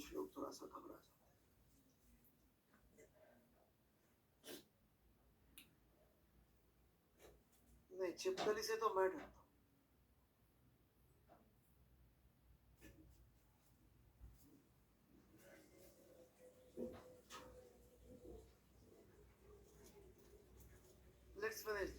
कुछ लोग थोड़ा सा घबरा जाते हैं। नहीं, छिपकली से तो मैं डरता हूँ। Let's finish this.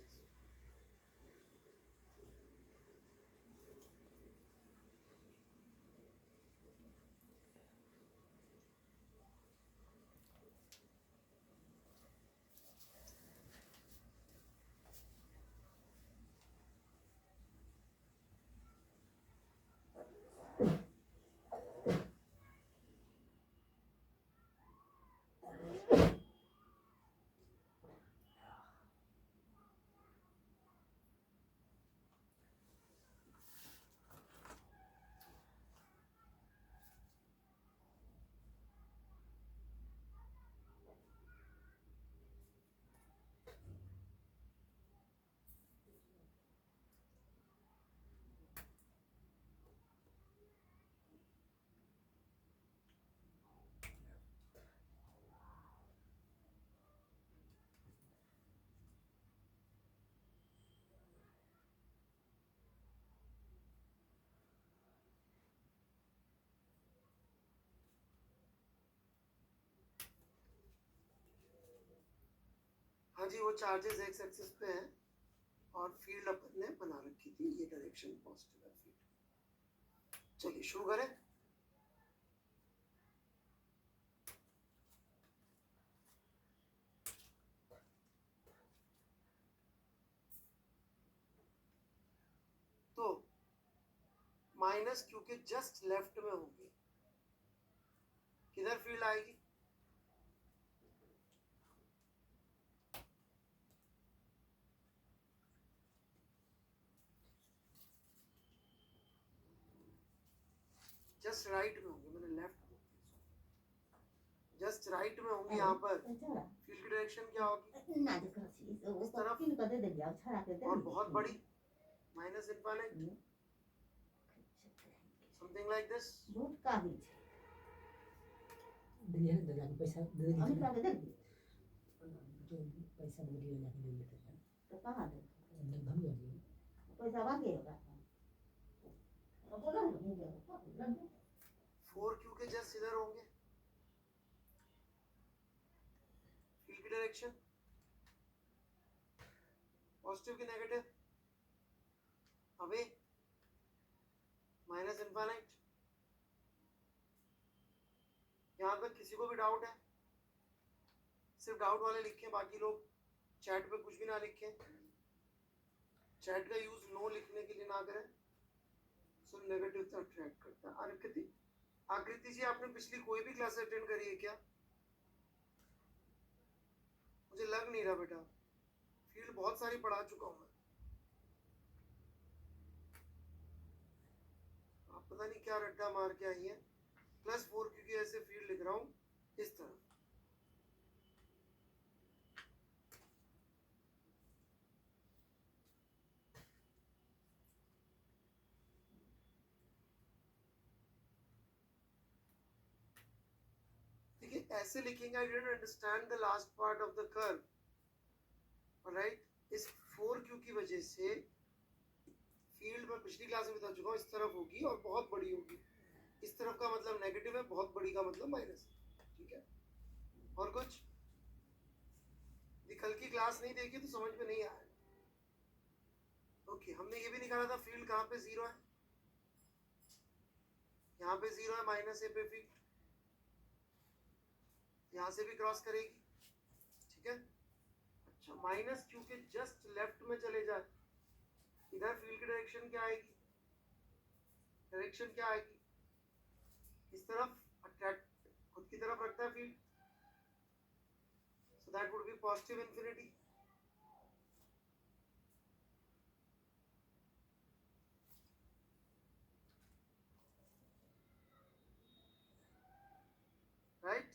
हाँ जी, वो चार्जेस एक्स एक्सिस पे हैं और फील्ड अपन ने बना रखी थी, ये डायरेक्शन पॉजिटिव है फील्ड। चलिए शुरू करें। तो माइनस क्यू के जस्ट लेफ्ट में होगी, किधर फील्ड आएगी? जस्ट राइट में होंगे, मैंने लेफ्ट बोल दिया, जस्ट राइट में होंगे। यहाँ पर फील्ड की डायरेक्शन क्या होगी? इस तरफ, और बहुत बड़ी minus infinite, something like this. पैसा फोर क्यू के जस्ट इधर होंगे, फील्ड की डायरेक्शन पॉजिटिव की नेगेटिव, अवे, माइनस इनफाइनाइट। यहाँ पर किसी को भी डाउट है? सिर्फ डाउट वाले लिखें, बाकी लोग चैट पे कुछ भी ना लिखें। चैट का यूज नो लिखने के लिए ना करें, सो नेगेटिव से अट्रैक्ट करता है। आकृति जी, आपने पिछली कोई भी क्लास अटेंड करी है क्या? मुझे लग नहीं रहा बेटा, फील्ड बहुत सारी पढ़ा चुका हूं मैं। आप पता नहीं क्या रट्टा मार के आई है। +4 क्योंकि ऐसे फील्ड लिख रहा हूं इस तरह। देखिए ऐसे लिखेंगे, I didn't understand the last part of the curve, alright. इस 4Q की वजह से फील्ड में पिछली क्लास में बता चुका हूँ, इस तरफ होगी और बहुत बड़ी होगी। इस तरफ का मतलब नेगेटिव है, बहुत बड़ी का मतलब माइनस है, ठीक है। और कुछ कल की क्लास नहीं देखी तो समझ में नहीं आया। ओके, हमने ये भी निकाला था फील्ड कहाँ पे जीरो है, यहाँ पे जीरो है, माइनस ए पे फील्ड यहाँ से भी क्रॉस करेगी, ठीक है। अच्छा, माइनस क्यू के जस्ट लेफ्ट में चले जाए, इधर फील्ड की डायरेक्शन क्या आएगी? डायरेक्शन क्या आएगी? इस तरफ अट्रैक्ट, खुद की तरफ रखता है field, so that would be positive infinity. Right,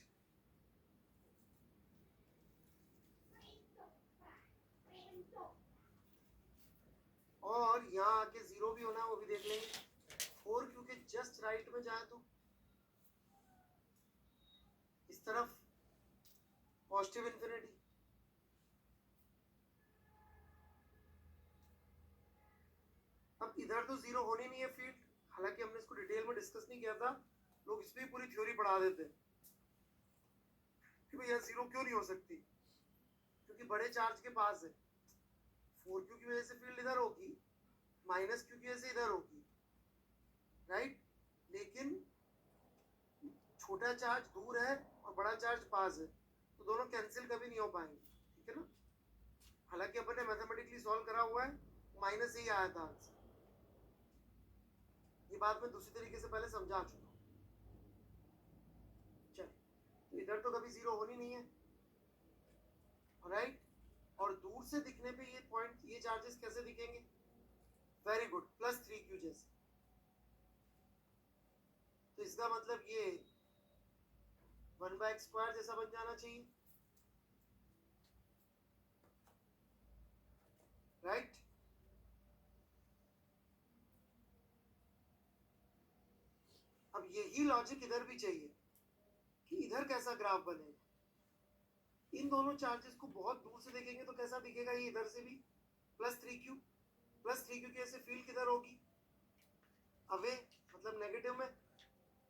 और यहाँ आके जीरो भी होना है, वो भी देख लेंगे। 4Q के जस्ट राइट में जाए तो तरफ पॉजिटिव इन्फिनिटी, अब इधर तो जीरो होनी नहीं है फील्ड, हालांकि हमने इसको डिटेल में डिस्कस नहीं किया था, लोग इस पे पूरी थ्योरी पढ़ा देते हैं कि भैया जीरो क्यों नहीं हो सकती, क्योंकि बड़े चार्ज के पास है, 4q की वजह से फील्ड इधर होगी, -q की वजह से इधर होगी, राइट, लेकिन छोटा चार्ज दूर है और बड़ा चार्ज पास है, तो दोनों कैंसिल कभी नहीं हो पाएंगे, ठीक है ना। हालांकि अपन ने मैथमेटिकली सॉल्व करा हुआ है, माइनस ही आया था आंसर, ये बात मैं दूसरी तरीके से पहले समझा चुका हूं। चल, तो इधर तो कभी जीरो होनी नहीं है, राइट, और दूर से दिखने पे ये पॉइंट, ये चार्जेस कैसे दिखेंगे, वेरी गुड, +3q जैसे, तो इसका मतलब ये 1/x² जैसा बन जाना चाहिए, राइट। अब यही लॉजिक इधर भी चाहिए कि इधर कैसा ग्राफ बनेगा, इन दोनों चार्जेस को बहुत दूर से देखेंगे तो कैसा दिखेगा, ये इधर से भी +3q, +3q की ऐसे फील्ड किधर होगी, अवे, मतलब नेगेटिव में,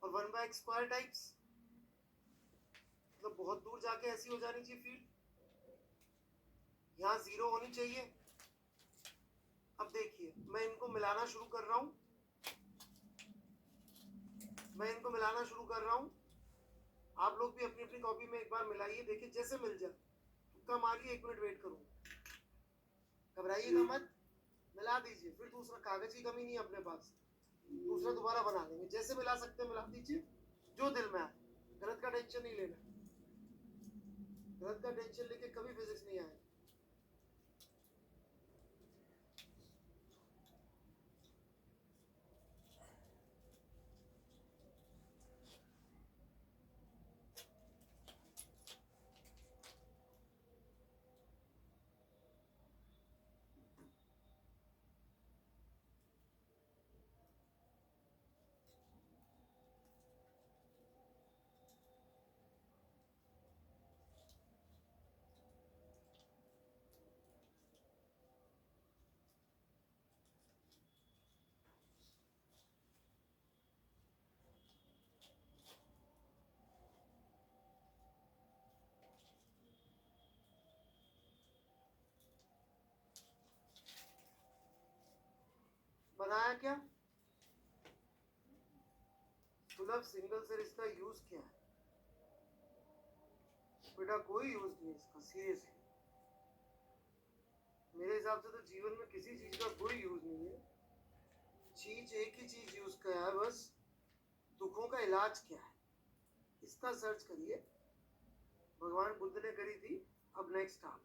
और 1/x² टाइप्स, मतलब बहुत दूर जाके ऐसी हो जानी चाहिए फील्ड, यहाँ जीरो होनी चाहिए। अब देखिए मैं इनको मिलाना शुरू कर रहा हूं, आप लोग भी अपनी अपनी कॉपी में एक बार मिलाइए, देखिए जैसे मिल जाए, तुक्का मारिए, 1 मिनट वेट करूंगा, घबराइएगा मत, मिला दीजिए, फिर दूसरा कागज की कमी नहीं है अपने पास, दूसरा दोबारा बना देंगे, जैसे मिला सकते हैं मिला दीजिए, जो दिल में आए, गलत का टेंशन नहीं लेना, गलत का टेंशन लेके कभी फिजिक्स नहीं आएगा। बनाया क्या सुलभ सिंगल सर, इसका यूज क्या है बेटा, कोई यूज नहीं इसका, सीरियसली मेरे हिसाब से तो जीवन में किसी चीज का कोई यूज नहीं है, चीज एक ही चीज यूज का है बस, दुखों का इलाज क्या है, इसका सर्च करिए, भगवान बुद्ध ने करी थी, अब नेक्स्ट आप।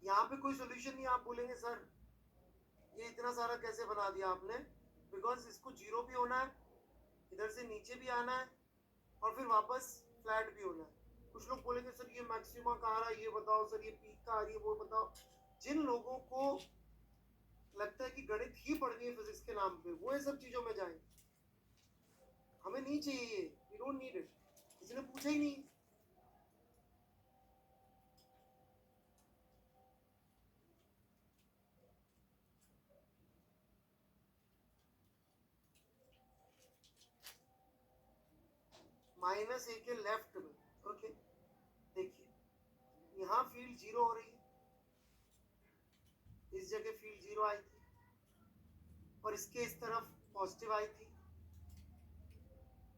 यहाँ पे कोई सोल्यूशन नहीं, आप बोलेंगे सर ये इतना सारा कैसे बना दिया आपने, बिकॉज इसको जीरो भी होना है, इधर से नीचे भी आना है, और फिर वापस फ्लैट भी होना है। कुछ लोग बोलेंगे सर ये मैक्सिमा कहाँ आ रहा है, ये बताओ सर, ये पीक कहाँ आ रही है, वो बताओ। जिन लोगों को लगता है कि गणित ही पढ़नी है फिजिक्स के नाम पे, वो ये सब चीजों में जाएंगे, हमें नहीं चाहिए, वी डोंट नीड इट, किसी ने पूछा ही नहीं। -a के लेफ्ट में, ओके, देखिए यहाँ फील्ड जीरो हो रही है, इस जगह फील्ड जीरो आई थी, और इसके इस तरफ पॉजिटिव आई थी,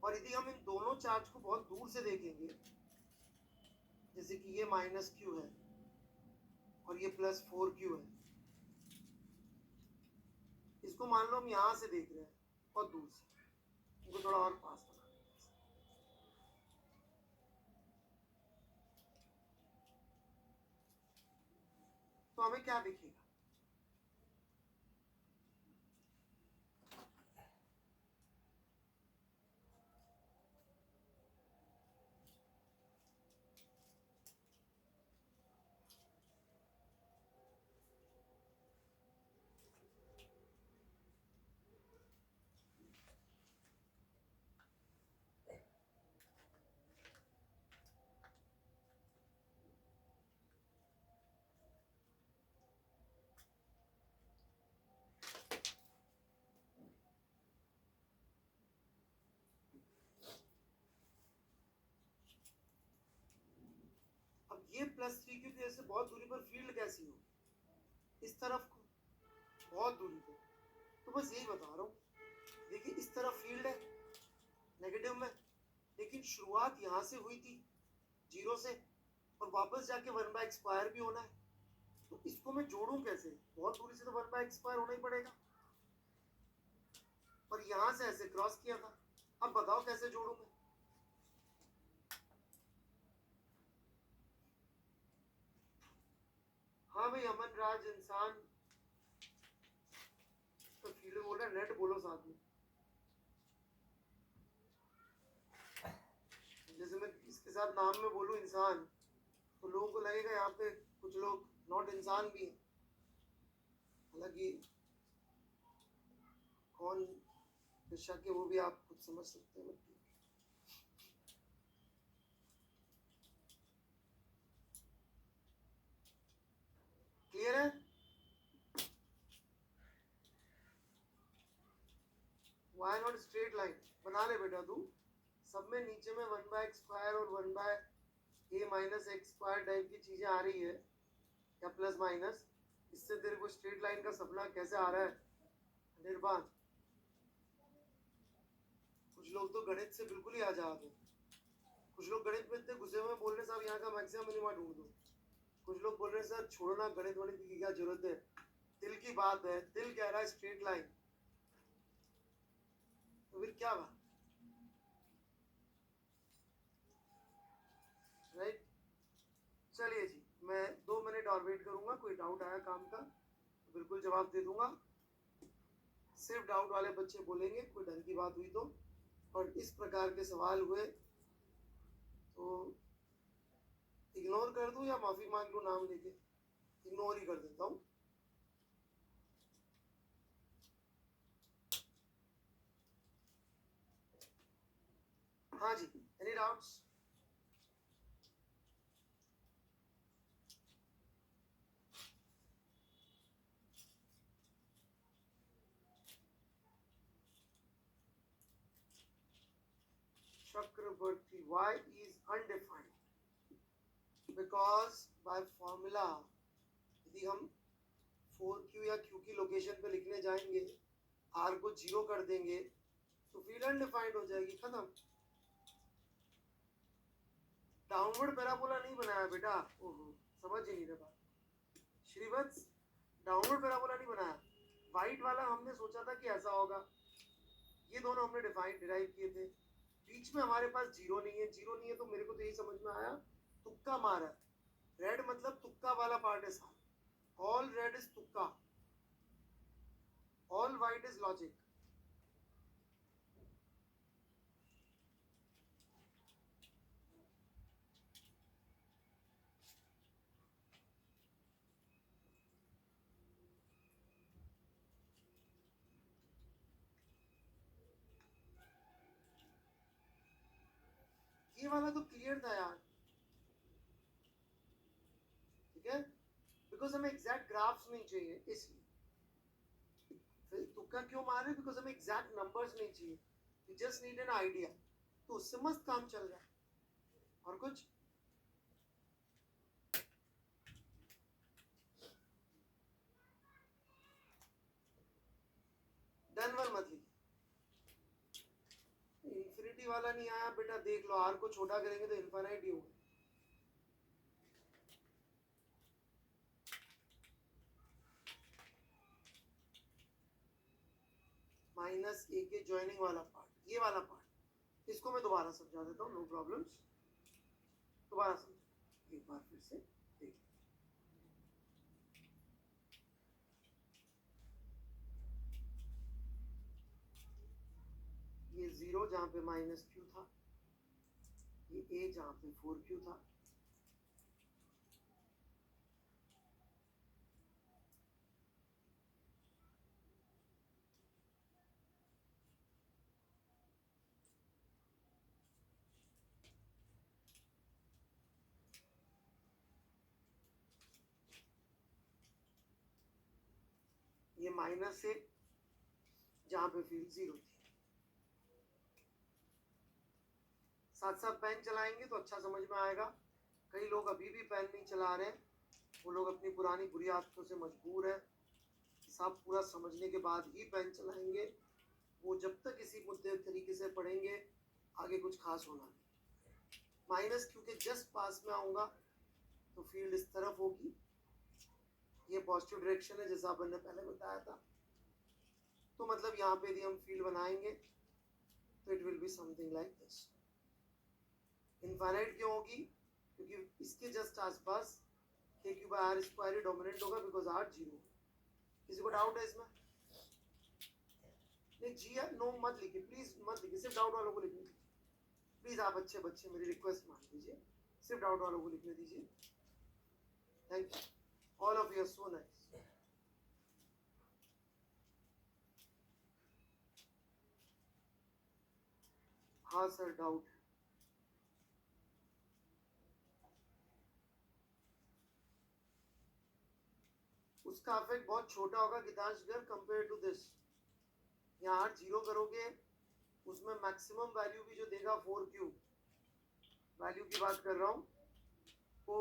और यदि हम इन दोनों चार्ज को बहुत दूर से देखेंगे, जैसे कि ये -q है और ये +4q है, इसको मान लो हम यहां से देख रहे हैं बहुत दूर से, इनको थोड़ा और पास बना, तो हमें क्या दिखेगा, ये +3 की वजह से बहुत दूरी पर फील्ड कैसी हो, इस तरफ को बहुत दूरी पे, तो बस यही बता रहा हूँ। देखिए इस तरफ फील्ड है नेगेटिव में, लेकिन शुरुआत यहाँ से हुई थी 0 से और वापस जाके 1/2 भी होना है, तो इसको मैं जोड़ूं कैसे? बहुत दूरी से तो 1/2 होना ही पड़ेगा, और यहाँ से ऐसे क्रॉस किया था। अब बताओ कैसे जोड़ूं मैं? हाँ भाई अमन राज इंसान तो फील्ड बोल रहा है, नेट बोलो साथ में। जैसे मैं इसके साथ नाम में बोलूं इंसान, तो लोगों को लगेगा यहाँ पे कुछ लोग नॉट इंसान भी हैं, हालांकि कौन बेशक है वो भी आप खुद समझ सकते हैं। क्लियर है? वाई नॉट स्ट्रेट लाइन बना ले बेटा तू, सब में नीचे में 1/2 और 1/a-x² टाइप की चीजें आ रही है या प्लस माइनस, इससे तेरे को स्ट्रेट लाइन का सपना कैसे आ रहा है निर्बाध? कुछ लोग तो गणित से बिल्कुल ही आजाद है, कुछ लोग गणित में इतने घुसे हुए बोल रहे साहब यहाँ का मैक्सिमम मिनिमम ढूंढ दो, कुछ लोग बोल रहे सर छोड़ो ना गणित वणित की क्या जरूरत है, दिल की बात है, दिल कह रहा है स्ट्रेट लाइन, तो फिर क्या बात? राइट, चलिए जी, मैं 2 मिनट और वेट करूंगा, कोई डाउट आया काम का तो बिल्कुल जवाब दे दूंगा, सिर्फ डाउट वाले बच्चे बोलेंगे, कोई ढंग की बात हुई तो, और इस प्रकार के सवाल हुए तो इग्नोर कर दूं या माफी मांग लूं नाम लेके? इग्नोर ही कर देता हूँ। हाँ जी, any doubts? Chakraborty, y is undefined because by formula यदि हम 4q या q की लोकेशन पे लिखने जाएंगे, r को 0 कर देंगे तो फील्ड अनडिफाइंड हो जाएगी, खत्म। डाउनवर्ड पैराबोला नहीं बनाया बेटा, ओहो समझ ही नहीं रहे बात। श्रीवत्स डाउनवर्ड पैराबोला नहीं बनाया, वाइट वाला हमने सोचा था कि ऐसा होगा, ये दोनों हमने डिराइव किए थे, बीच में हमारे पास 0 नहीं है, 0 नहीं है तो मेरे को तो यही समझ में आया तुक्का मारा, रेड मतलब तुक्का वाला पार्ट है साहब, ऑल रेड इज तुक्का, ऑल वाइट इज लॉजिक। ये वाला तो क्लियर था यार, ठीक है, बिकॉज हमें एग्जैक्ट ग्राफ्स नहीं चाहिए इसलिए। फिर तुक्का क्यों मारे? बिकॉज हमें एग्जैक्ट नंबर्स नहीं चाहिए, we just need an idea, तो उससे मस्त काम चल रहा है। और कुछ डन वर मत लिखिए, इंफिनिटी वाला नहीं आया बेटा, देख लो आर को छोटा करेंगे तो इनफाइनाइट ही होगा। माइनस ए के ज्वाइनिंग वाला पार्ट, ये वाला पार्ट, इसको मैं दोबारा समझा देता हूँ, नो प्रॉब्लम्स, दोबारा समझ एक बार फिर से देखिए। ये 0 जहाँ पे -q था, ये a जहाँ पे 4q था, ये -a जहाँ पे फील्ड 0 थी। साथ साथ पेन चलाएंगे तो अच्छा समझ में आएगा, कई लोग अभी भी पेन नहीं चला रहे हैं, वो लोग अपनी पुरानी बुरी आदतों से मजबूर है। हिसाब पूरा समझने के बाद ही पेन चलाएंगे। वो जब तक इसी मुद्दे तरीके से पढ़ेंगे आगे कुछ खास होना नहीं। माइनस क्योंकि जस्ट पास में आऊँगा तो फील्ड इस तरफ होगी, ये पॉजिटिव डायरेक्शन है जैसा अपन ने पहले बताया था। तो मतलब यहाँ पे यदि हम फील्ड बनाएंगे तो it will be something like this. Infinite क्यों होगी? क्योंकि इसके जस्ट आसपास के क्यू बाय आर स्क्वायर ही डोमिनेंट होगा बिकॉज आर जीरो। किसी को डाउट है इसमें? नहीं जी नो मत लिखिए प्लीज, मत लिखिए, सिर्फ डाउट वालों को लिखने दीजिए प्लीज। आप अच्छे बच्चे, मेरी रिक्वेस्ट मान लीजिए, सिर्फ डाउट वालों को लिखने दीजिए। Thank you, all of you are so nice. हाँ सर डाउट है। उसका इफेक्ट बहुत छोटा होगा गीतांश गर कंपेयर टू दिस। यहाँ आर जीरो करोगे उसमें मैक्सिमम वैल्यू भी जो देगा 4q वैल्यू की बात कर रहा हूँ, वो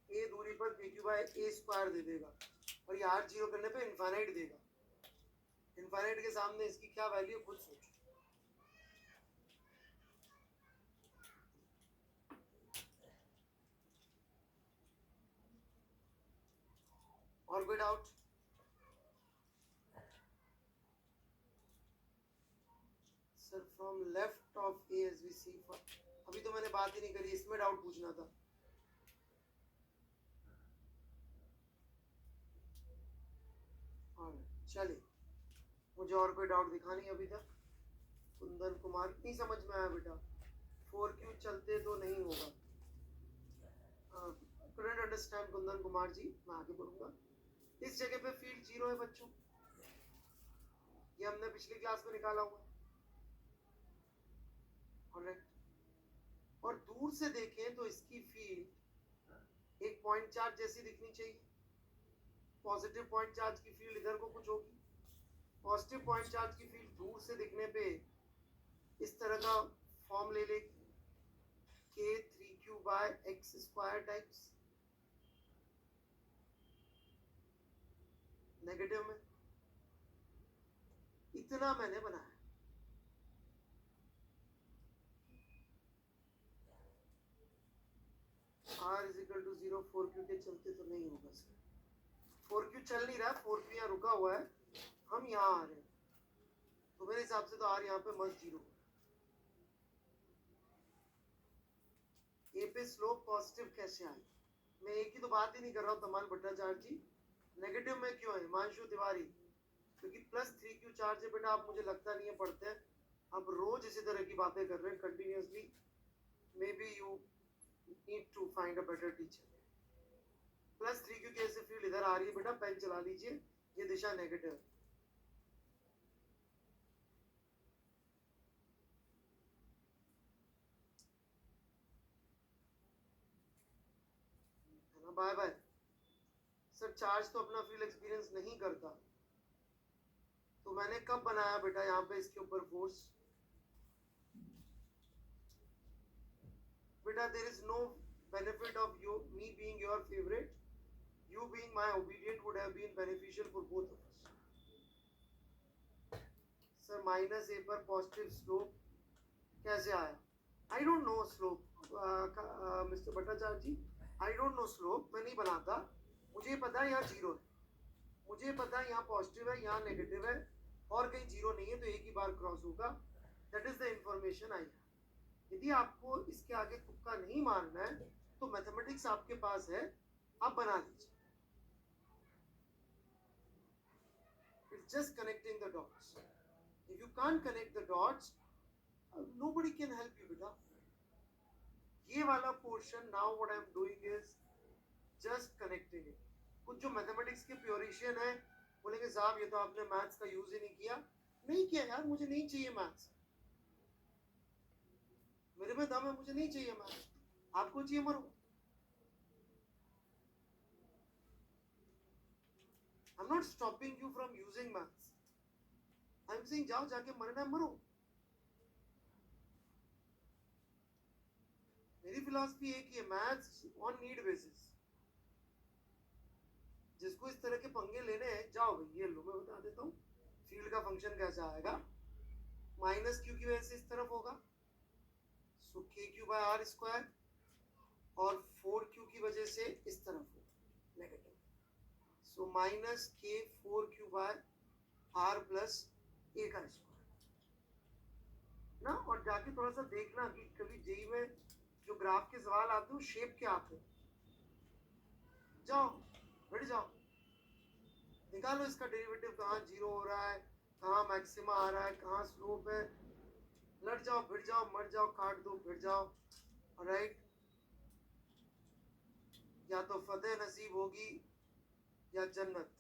a दूरी पर pq बाय a स्क्वायर दे देगा और ये आर जीरो करने पे इनफाइनाइट देगा। इनफाइनाइट के सामने इसकी क्या वैल्यू खुद सोचो। और कोई doubt? Sir from left of A S V C, अभी तो मैंने बात ही नहीं करी, इसमें डाउट पूछना था। चलिए, मुझे और कोई डाउट दिखा नहीं अभी तक। कुंदन कुमार, नहीं समझ में आया बेटा, 4q चलते तो नहीं होगा। couldn't understand कुंदन कुमार जी, मैं आगे बढ़ूंगा। इस जगह पे फील्ड जीरो है बच्चों, ये हमने पिछली क्लास में निकाला हुआ है। ऑलराइट, और दूर से देखें तो इसकी फील्ड एक पॉइंट चार्ज जैसी दिखनी चाहिए। पॉजिटिव पॉइंट चार्ज की फील्ड इधर को कुछ होगी, पॉजिटिव पॉइंट चार्ज की फील्ड दूर से दिखने पे इस तरह का फॉर्म ले लेगी, k3q by x square types negative में। इतना मैंने बनाया। r is equal to 0, 4q के चलते तो नहीं होगा सर, 4q चल नहीं रहा, 4q यहाँ रुका हुआ है, हम यहाँ आ रहे हैं, तो मेरे हिसाब से तो r यहाँ पे मस्त जीरो। ए पे स्लोप पॉजिटिव कैसे आई? मैं एक ही तो बात ही नहीं कर रहा हूँ तमाल भट्टाचार्य जी, नेगेटिव में क्यों है हिमांशु तिवारी? क्योंकि +3q चार्ज है बेटा, आप मुझे लगता नहीं है पढ़ते हैं, आप रोज इसी तरह की बातें कर रहे हैं continuously. May be you need to find a better teacher. +3q की ऐसे फील्ड इधर आ रही है बेटा, पेन चला लीजिए, ये दिशा नेगेटिव है। बाय बाय सर, चार्ज तो अपना फील्ड एक्सपीरियंस नहीं करता, तो मैंने कब बनाया बेटा यहाँ पे इसके ऊपर फोर्स? बेटा there is no benefit of you me being your favorite, you being my obedient would have been beneficial for both of us. Sir minus A पर पॉजिटिव स्लोप कैसे आया? I don't know slope mister Bhattacharya ji, I don't know slope, मैं नहीं बनाता। मुझे पता है यहाँ जीरो है, मुझे पता है यहाँ पॉजिटिव है, यहाँ नेगेटिव है, और कहीं जीरो नहीं है, तो एक ही बार क्रॉस होगा। That is the information I have. यदि आपको इसके आगे तुक्का नहीं मारना है तो मैथमेटिक्स आपके पास है, आप बना लीजिए। It's just connecting the dots. If you can't connect the dots, nobody can help you बेटा। ये वाला portion now what I am doing is just connecting it. कुछ जो मैथमेटिक्स के प्योरिशियन है बोलेंगे साहब ये तो आपने मैथ्स का यूज ही नहीं किया। नहीं किया यार, मुझे नहीं चाहिए मैथ्स, मेरे में दम है, मुझे नहीं चाहिए मैथ्स, आपको चाहिए मरो। I'm not stopping you from using maths. I'm saying जाओ जाके मरना मरो। मेरी फिलॉसफी एक ही है, मैथ्स ऑन नीड बेसिस। जिसको इस तरह के पंगे लेने हैं, जाओ भाई ये लो, मैं बता देता हूँ फील्ड का फंक्शन कैसा आएगा। माइनस क्यू की वजह से इस तरफ होगा, सो के क्यू बाय आर स्क्वायर, और 4q की वजह से इस तरफ होगा नेगेटिव, सो माइनस के 4q बाय आर प्लस ए का स्क्वायर ना। और जाके थोड़ा सा देखना कि कभी जेई में जो ग्राफ के सवाल आते हैं वो शेप के आते हैं, जाओ बैठ जाओ, निकालो इसका डेरिवेटिव, कहाँ जीरो हो रहा है, कहाँ मैक्सिमा आ रहा है, कहाँ स्लोप है, लड़ जाओ भिड़ जाओ मर जाओ काट दो भिड़ जाओ, राइट। या तो फतेह नसीब होगी या जन्नत।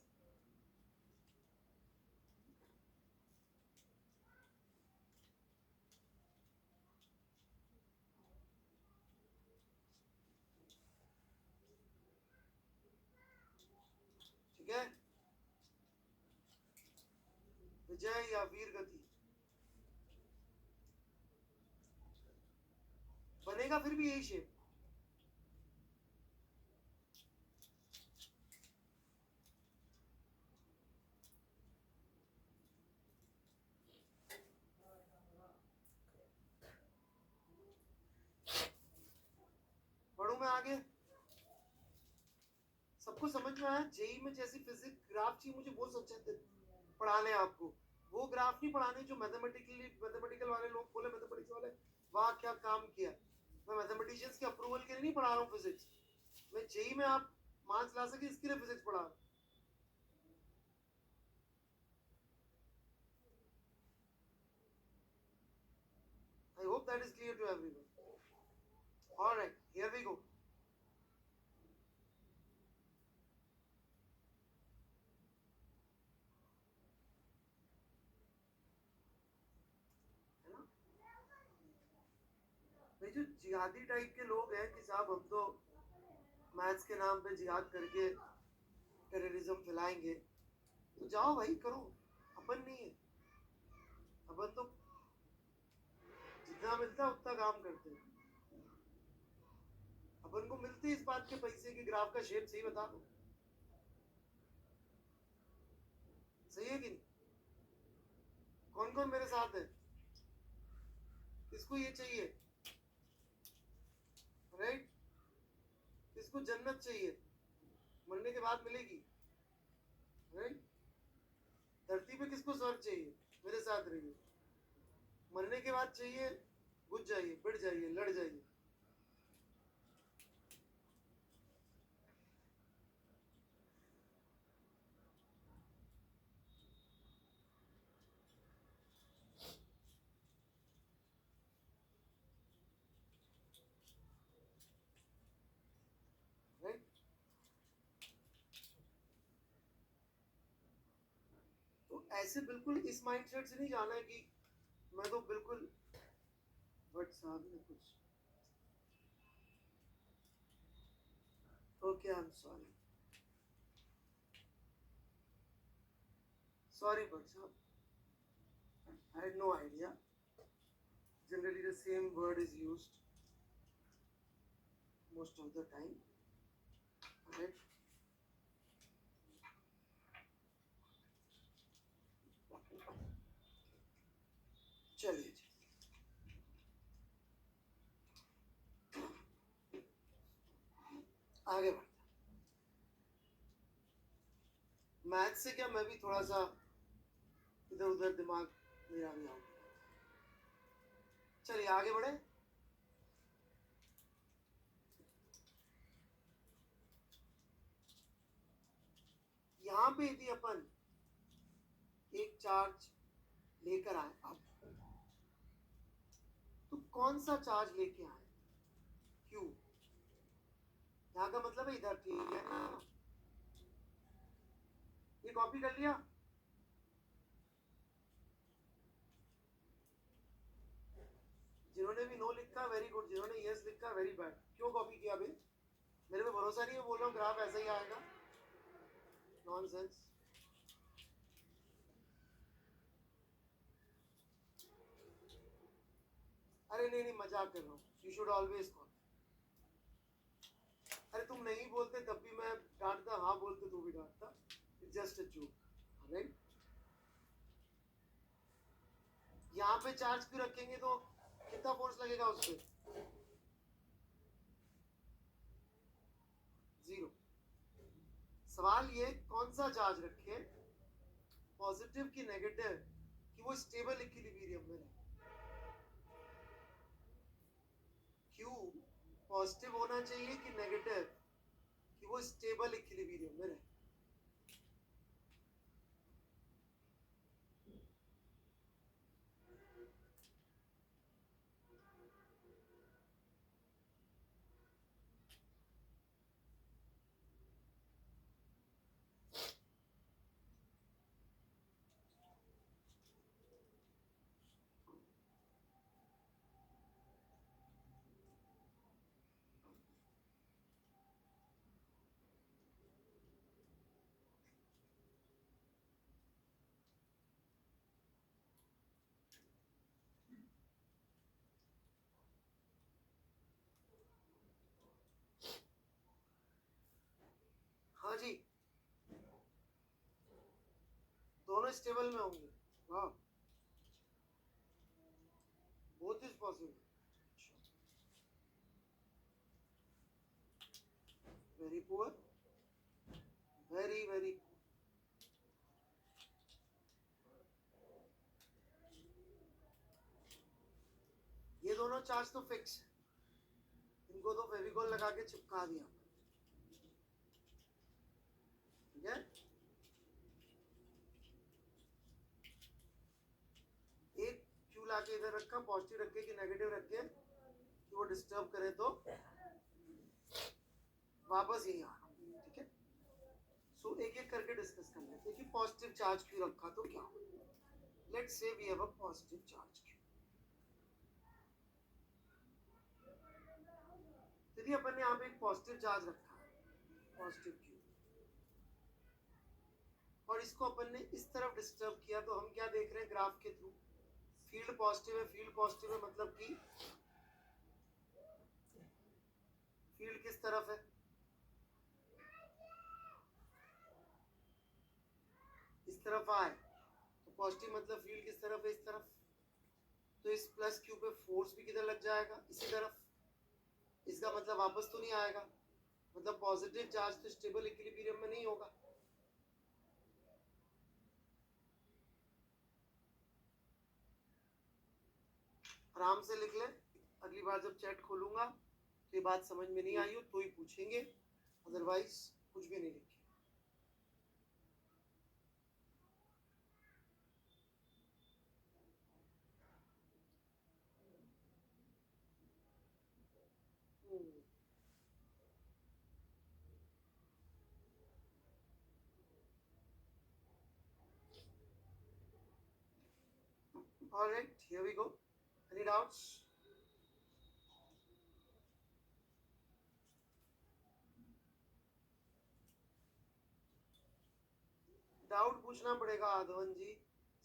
ठीक है, विजय या वीर गति बनेगा, फिर भी यही शेप। बढ़ू मैं आगे, सबको समझ में आया। जेई में जैसी फिजिक्स ग्राफ चाहिए मुझे वो सोचे पढ़ाने आपको, वो ग्राफ नहीं पढ़ाने जो मैथमेटिकल वाले लोग बोले, मैथमेटिक्स वाले वाह क्या काम किया। मैं मैथमेटिशियंस के अप्रूवल के लिए नहीं पढ़ा रहा हूँ फिजिक्स, मैं जेई में आप मार्क्स ला सके इसके लिए फिजिक्स पढ़ा रहा हूँ। I hope that is clear to everyone. All right, here we go. भाई जो जिहादी टाइप के लोग हैं कि साहब हम तो मैथ्स के नाम पे जिहाद करके टेररिज्म फैलाएंगे, तो जाओ भाई करो, अपन नहीं है, अपन तो जितना मिलता है उतना काम करते हैं। अपन को मिलते इस बात के पैसे कि ग्राफ का शेप सही बता दो, सही है कि नहीं? कौन कौन मेरे साथ है, किसको ये चाहिए, राइट? किसको जन्नत चाहिए, मरने के बाद मिलेगी, राइट? धरती पे किसको स्वर्ग चाहिए, मेरे साथ रहिए। मरने के बाद चाहिए, बुझ जाइए, बढ़ जाइए, लड़ जाइए। राइट? तो ऐसे बिल्कुल इस माइंडसेट से नहीं जाना है कि मैं तो बिल्कुल, बट साहब ने कुछ, okay I am sorry, sorry but sir, I had no idea. Generally the same word is used most of the time, right? चलिए जी, आगे बढ़ते। मैथ से क्या, मैं भी थोड़ा सा इधर उधर दिमाग मेरा भी आउट। चलिए आगे बढ़े। यहाँ पे यदि अपन एक चार्ज लेकर आए अब, तो कौन सा चार्ज लेके आए, क्यू, यहाँ का मतलब है इधर, ठीक है? ये कॉपी कर लिया, जिन्होंने भी नो लिखा वेरी गुड, जिन्होंने यस लिखा वेरी बैड। क्यों कॉपी किया भाई, मेरे पे भरोसा नहीं है, बोल रहा हूँ ग्राफ ऐसा ही आएगा, नॉनसेंस। अरे नहीं नहीं, मजाक कर रहा हूँ, यू शुड ऑलवेज कॉपी। अरे तुम नहीं बोलते तब भी मैं डांटता, हाँ बोलते तो भी डांटता। It's just a joke, right? यहाँ पे चार्ज क्यों रखेंगे तो कितना फोर्स लगेगा उस पर? 0। सवाल ये कौन सा चार्ज रखे, पॉजिटिव की नेगेटिव, कि वो स्टेबल इक्विलिब्रियम में रहे। क्यू पॉजिटिव होना चाहिए कि नेगेटिव, कि वो स्टेबल इक्विलिब्रियम में रहे। हाँ जी, दोनों स्टेबल में होंगे। हाँ, both is possible. Very poor, very very. ये दोनों चार्ज तो फिक्स है, इनको तो फेविकॉल लगा के चिपका दिया, ठीक है? एक क्यू लाके इधर रखा, पॉजिटिव रखे कि नेगेटिव रखे कि वो डिस्टर्ब करे तो वापस यही आ, ठीक है? सो एक एक करके डिस्कस कर लेते हैं कि पॉजिटिव चार्ज क्यों रखा तो क्या। Let's say we have a positive charge q. यदि अपन ने यहाँ पे एक पॉजिटिव चार्ज रखा है, पॉजिटिव क्यू, और इसको अपन ने इस तरफ डिस्टर्ब किया, तो हम क्या देख रहे हैं ग्राफ के थ्रू? फील्ड पॉजिटिव है, फील्ड पॉजिटिव है, मतलब कि फील्ड किस तरफ है? इस तरफ आए तो पॉजिटिव, मतलब फील्ड किस तरफ है? इस तरफ। तो इस प्लस क्यू पे फोर्स भी किधर लग जाएगा? इसी तरफ। इसका मतलब वापस तो नहीं आएगा, मतलब पॉजिटिव चार्ज तो स्टेबल इक्विलिब्रियम में नहीं होगा। आराम से लिख ले, अगली बार जब चैट खोलूंगा तो ये बात समझ में नहीं आई हो तो ही पूछेंगे, अदरवाइज कुछ भी नहीं लिखे। All right, here we go. Any doubts? Doubt पूछना पड़ेगा आधवन जी।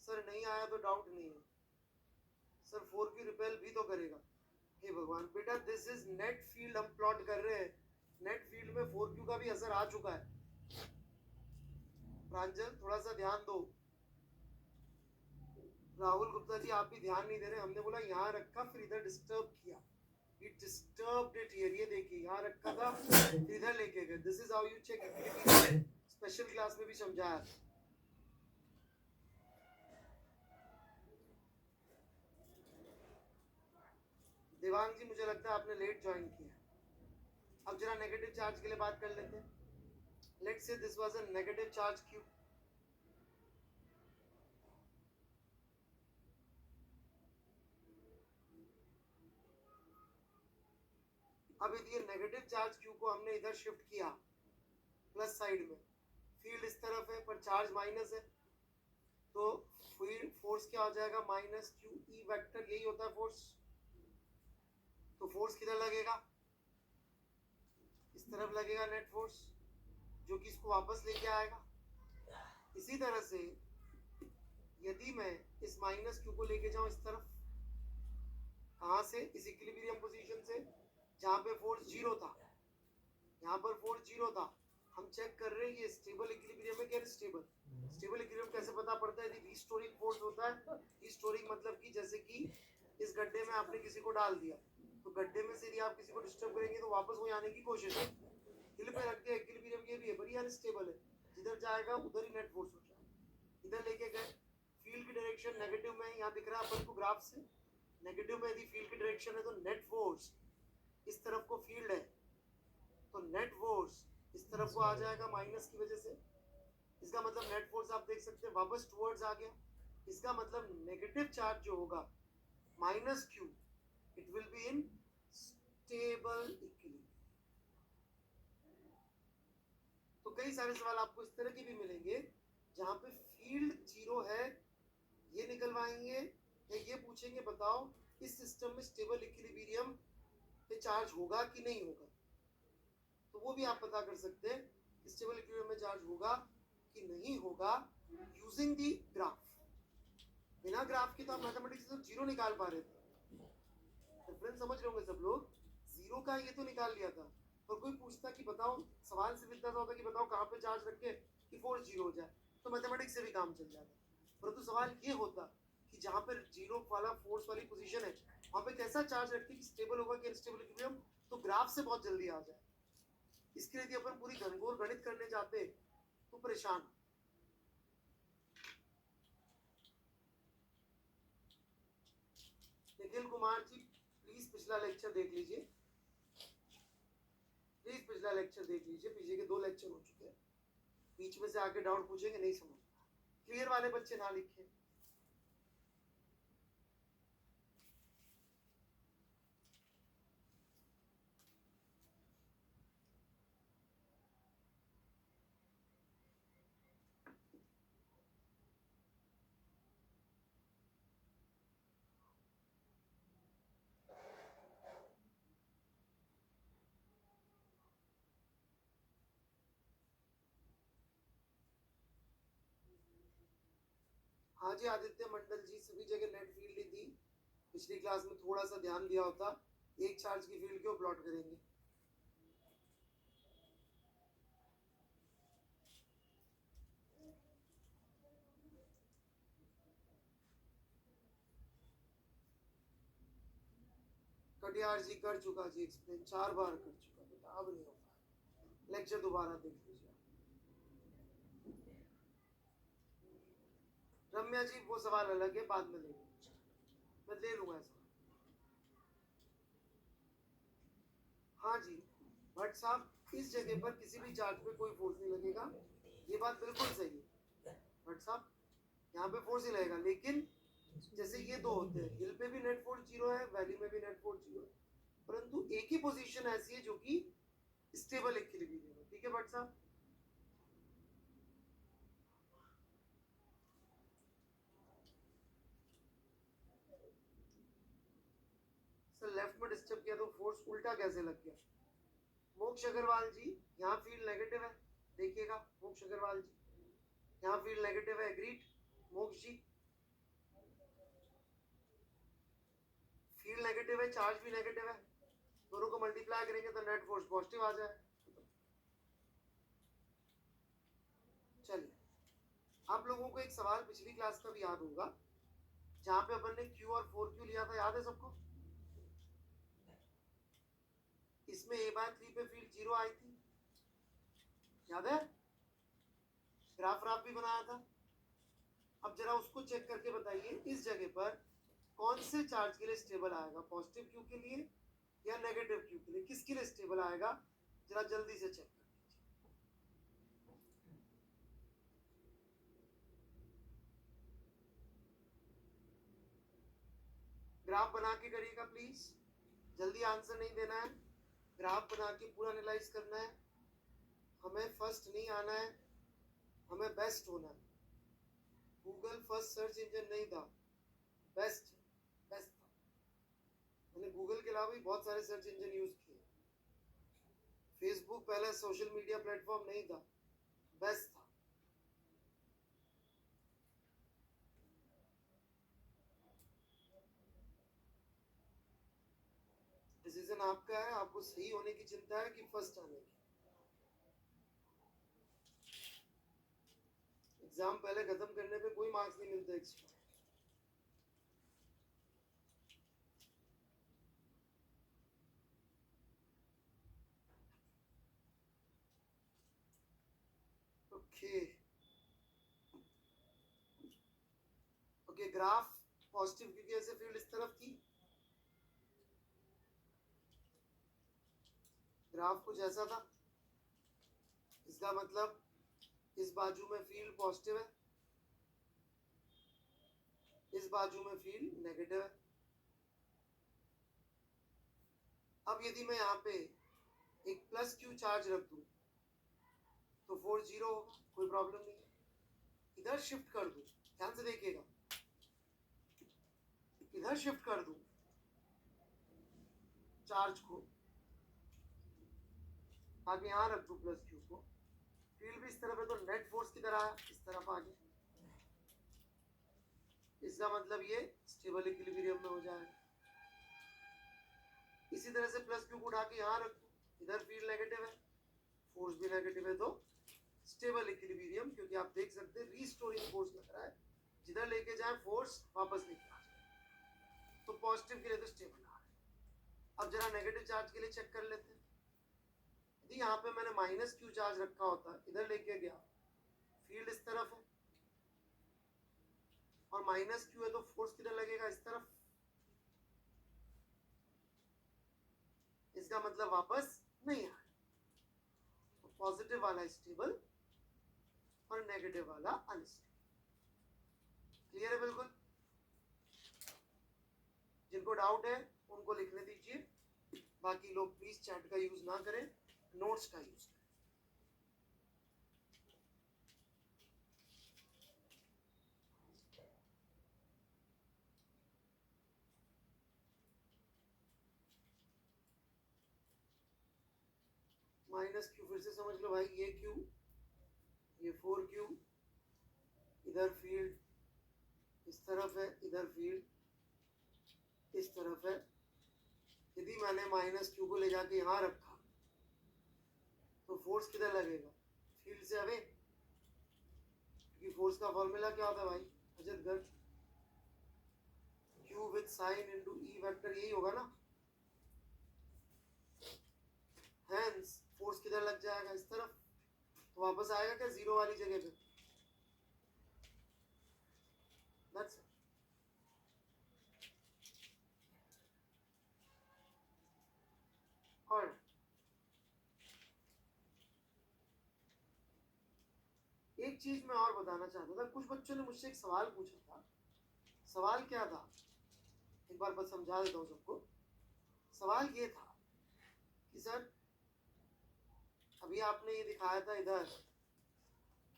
सर नहीं आया तो डाउट नहीं है सर, 4Q रिपेल भी तो करेगा। हे भगवान बेटा, दिस इज नेट फील्ड हम प्लॉट कर रहे हैं, नेट फील्ड में 4Q का भी असर आ चुका है। प्रांजल थोड़ा सा ध्यान दो। राहुल गुप्ता जी आप भी ध्यान नहीं दे रहे, हमने बोला यहाँ रखा फिर इधर डिस्टर्ब किया, इट डिस्टर्ब्ड इट हियर। ये देखिए यहाँ रखा था फिर इधर लेके गए। This is how you check equilibrium, special class में भी समझाया। देवांग जी मुझे लगता है आपने लेट ज्वाइन किया। अब जरा नेगेटिव चार्ज के लिए बात कर लेते हैं। Let's say this was a negative charge Q. अब यदि ये नेगेटिव चार्ज क्यू को हमने इधर शिफ्ट किया प्लस साइड में, फील्ड इस तरफ है पर चार्ज माइनस है, तो फील्ड फोर्स क्या हो जाएगा? माइनस क्यू ई वेक्टर, यही होता है फोर्स। तो फोर्स किधर लगेगा? इस तरफ लगेगा नेट फोर्स, जो कि इसको वापस लेके आएगा। इसी तरह से यदि मैं इस माइनस क्यू को लेके जाऊं इस तरफ, कहां से? इस इक्विलिब्रियम पोजीशन से, जहां पे फोर्स 0 था, यहाँ पर फोर्स जीरो था, हम चेक कर रहे हैं ये स्टेबल इक्विलिब्रियम है क्या अनस्टेबल। स्टेबल इक्विलिब्रियम कैसे पता पड़ता है? यदि रीस्टोरिंग फोर्स होता है, रीस्टोरिंग मतलब कि जैसे कि इस गड्ढे में आपने किसी को डाल दिया, तो गड्ढे में से यदि आप किसी को डिस्टर्ब करेंगे तो वापस वही आने की कोशिश है। हिल पे रख दिया, इक्विलिब्रियम ये भी है, पर ये अनस्टेबल है, जिधर जाएगा उधर ही नेट फोर्स हो जाएगा। इधर लेके गए, फील्ड की डायरेक्शन नेगेटिव में, यहाँ दिख रहा है अपन को ग्राफ से, नेगेटिव में यदि फील्ड की डायरेक्शन है तो नेट फोर्स इस तरफ को फील्ड है, तो नेट फोर्स इस तरफ को आ जाएगा माइनस की वजह से। इसका मतलब नेट फोर्स आप देख सकते हैं वापस टुवर्ड्स आ गया। इसका मतलब नेगेटिव चार्ज जो होगा minus Q, it will be in stable equilibrium. तो कई सारे सवाल आपको इस तरह के भी मिलेंगे जहां पे फील्ड जीरो है, ये निकलवाएंगे या ये पूछेंगे बताओ इस सिस्टम में स्टेबल इक्विलिब्रियम पे चार्ज होगा कि नहीं होगा। तो वो भी आप पता कर सकते हैं स्टेबल इक्विलिब्रियम में चार्ज होगा कि नहीं होगा यूजिंग दी ग्राफ। बिना ग्राफ के तो आप मैथमेटिक्स से जीरो निकाल पा रहे थे, डिफरेंस समझ रहे होंगे सब लोग। जीरो का ये तो निकाल लिया था, और कोई पूछता कि बताओ, सवाल सिर्फ इतना होता कि बताओ कहाँ पे चार्ज रख के कि फोर्स जीरो हो जाए, तो मैथमेटिक्स से भी काम चल जाता। परंतु सवाल ये होता कि जहाँ पर जीरो वाला फोर्स वाली पोजीशन है वहाँ पे कैसा चार्ज रखते कि स्टेबल होगा कि अनस्टेबल इक्विलिब्रियम, तो ग्राफ से बहुत जल्दी आ जाए। इसके लिए अपन पूरी घनघोर गणित करने जाते तो परेशान। निखिल कुमार जी प्लीज पिछला लेक्चर देख लीजिए, प्लीज पिछला लेक्चर देख लीजिए, पीछे के 2 लेक्चर हो चुके हैं, बीच में से आके डाउट पूछेंगे नहीं समझ, क्लियर वाले बच्चे ना लिखे। हाँ जी आदित्य मंडल जी, सभी जगह नेट फील्ड ही थी, पिछली क्लास में थोड़ा सा ध्यान दिया होता, एक चार्ज की फील्ड क्यों प्लॉट करेंगे। कटियार जी कर चुका जी एक्सप्लेन, 4 बार कर चुका बेटा, अब नहीं होगा, लेक्चर दोबारा देख लीजिए। रम्या जी वो सवाल अलग है, बाद में लेंगे, मैं ले लूंगा ऐसा। हाँ जी भट्ट साहब, इस जगह पर किसी भी चार्ज पे कोई फोर्स नहीं लगेगा, ये बात बिल्कुल सही है भट्ट साहब, यहाँ पे फोर्स ही लगेगा, लेकिन जैसे ये दो होते हैं, हिल पे भी नेट फोर्स जीरो है, वैली में भी नेट फोर्स जीरो है, परंतु एक ही पोजीशन ऐसी है जो कि स्टेबल इक्विलिब्रियम है। ठीक है भट्ट साहब, सर लेफ्ट में डिस्टर्ब किया तो फोर्स उल्टा कैसे लग गया। मोक्ष अग्रवाल जी यहाँ फील्ड नेगेटिव है, देखिएगा मोक्ष अग्रवाल जी, यहाँ फील्ड नेगेटिव है, एग्रीड मोक्ष जी, फील्ड नेगेटिव है, चार्ज भी नेगेटिव है, दोनों को मल्टीप्लाई करेंगे तो नेट फोर्स पॉजिटिव आ जाए। चलिए, आप लोगों को एक सवाल पिछली क्लास का भी याद होगा, जहां पे अपन ने Q और 4Q लिया था, याद है सबको। इसमें A/3 पे फील्ड जीरो आई थी, याद है, ग्राफ राफ भी बनाया था। अब जरा उसको चेक करके बताइए इस जगह पर कौन से चार्ज के लिए स्टेबल आएगा, पॉजिटिव क्यू के लिए या नेगेटिव क्यू के लिए, किसके लिए स्टेबल आएगा, जरा जल्दी से चेक कर लीजिए। ग्राफ बना के करिएगा प्लीज, जल्दी आंसर नहीं देना है, ग्राफ बना के पूरा एनालाइज करना है, हमें फर्स्ट नहीं आना है, हमें बेस्ट होना है। गूगल फर्स्ट सर्च इंजन नहीं था, बेस्ट बेस्ट था, मैंने गूगल के अलावा भी बहुत सारे सर्च इंजन यूज किए, फेसबुक पहले सोशल मीडिया प्लेटफॉर्म नहीं था, बेस्ट था। डिसीजन आपका है, आपको सही होने की चिंता है कि फर्स्ट आने की। एग्जाम पहले खत्म करने पे कोई मार्क्स नहीं मिलते extra. Okay okay, graph positive क्योंकि ऐसे फील्ड इस तरफ थी, ग्राफ कुछ ऐसा था, इसका मतलब इस बाजू में फील्ड पॉजिटिव है, इस बाजू में फील्ड नेगेटिव है। अब यदि मैं यहाँ पे एक प्लस क्यू चार्ज रख दूं तो फोर्स 0 होगा, कोई प्रॉब्लम नहीं है। इधर शिफ्ट कर दूं, ध्यान से देखिएगा, इधर शिफ्ट कर दूं चार्ज को, आगे यहाँ रख दूं प्लस क्यू को, फील्ड भी इस तरफ है तो नेट फोर्स की तरह इस तरफ आ गया। इसका मतलब ये स्टेबल इक्विलिब्रियम में हो जाएगा। इसी तरह से प्लस क्यू को उठा के यहाँ रख दूं, इधर फील्ड नेगेटिव है, फोर्स भी नेगेटिव है, तो स्टेबल इक्विलिब्रियम, क्योंकि आप देख सकते हैं रीस्टोरिंग फोर्स लग रहा है, जिधर लेके जाए फोर्स वापस लेके आ जाए। तो पॉजिटिव के लिए तो स्टेबल आ रहा है। अब जरा नेगेटिव चार्ज के लिए चेक कर लेते हैं। यदि यहाँ पे मैंने माइनस क्यू चार्ज रखा होता, इधर लेके गया, फील्ड इस तरफ है और माइनस क्यू है तो फोर्स किधर लगेगा, इस तरफ। इसका मतलब वापस नहीं आया। तो पॉजिटिव वाला स्टेबल और नेगेटिव वाला अनस्टेबल। क्लियर है बिल्कुल? जिनको डाउट है उनको लिखने दीजिए, बाकी लोग प्लीज चैट का यूज ना करें, नोट्स का यूज करें। माइनस क्यू फिर से समझ लो भाई, ये क्यू, ये 4Q, इधर फील्ड इस तरफ है, इधर फील्ड इस तरफ है। यदि मैंने माइनस क्यू को ले जाके यहाँ रखा तो फोर्स किधर लगेगा, फील्ड से अवे, क्योंकि फोर्स का फॉर्मूला क्या होता है भाई Ajay, Q with sine into E vector, यही होगा ना। हेंस फोर्स किधर लग जाएगा, इस तरफ, तो वापस आएगा क्या जीरो वाली जगह पे। That's it. और एक चीज मैं और बताना चाहता था, कुछ बच्चों ने मुझसे एक सवाल पूछा था। सवाल क्या था, एक बार बस समझा देता हूँ सबको। सवाल ये था कि सर अभी आपने ये दिखाया था इधर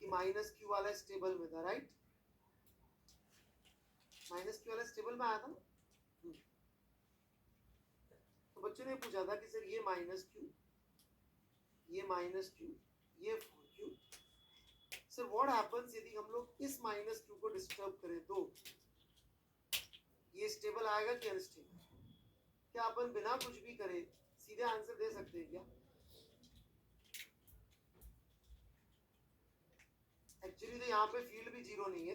कि माइनस क्यू वाला स्टेबल में था, राइट? माइनस क्यू वाला स्टेबल में आया था। तो बच्चों ने पूछा था कि सर ये माइनस क्यू, ये माइनस क्यू, ये 4Q, सर व्हाट हैपेंस यदि हम लोग इस माइनस क्यू को डिस्टर्ब करें तो ये स्टेबल आएगा कि अनस्टेबल? क्या अपन बिना कुछ भी करे सीधे आंसर दे सकते हैं क्या? एक्चुअली तो यहाँ पे फील्ड भी जीरो नहीं है,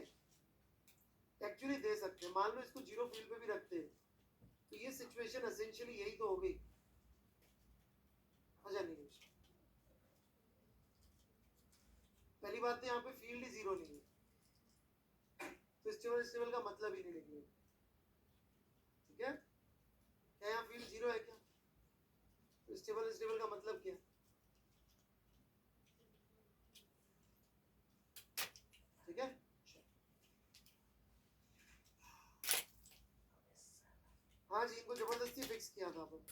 एक्चुअली दे सकते हैं। मान लो इसको जीरो फील्ड पे भी रखते हैं तो ये सिचुएशन एसेंशियली यही तो हो गई। अच्छा नहीं, पहली बात तो यहाँ पे फील्ड ही जीरो नहीं है, तो स्टेबल स्टेबल का मतलब ही नहीं निकलेगा। ठीक है, क्या यहाँ फील्ड जीरो है क्या? तो स्टेबल स्टेबल का मतलब क्या? ठीक है, हाँ जी, इनको जबरदस्ती फिक्स किया था अपन।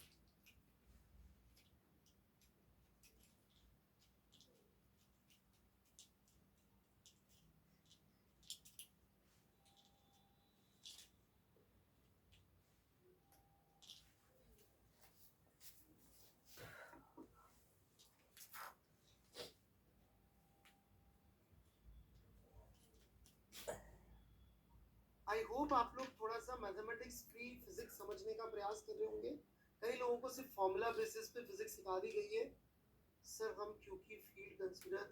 आई होप आप लोग थोड़ा सा मैथमेटिक्स फ्री फिजिक्स समझने का प्रयास कर रहे होंगे। कई लोगों को सिर्फ फॉर्मूला बेसिस पे फिजिक्स सिखा दी गई है। सर हम क्योंकि फील्ड कंसीडर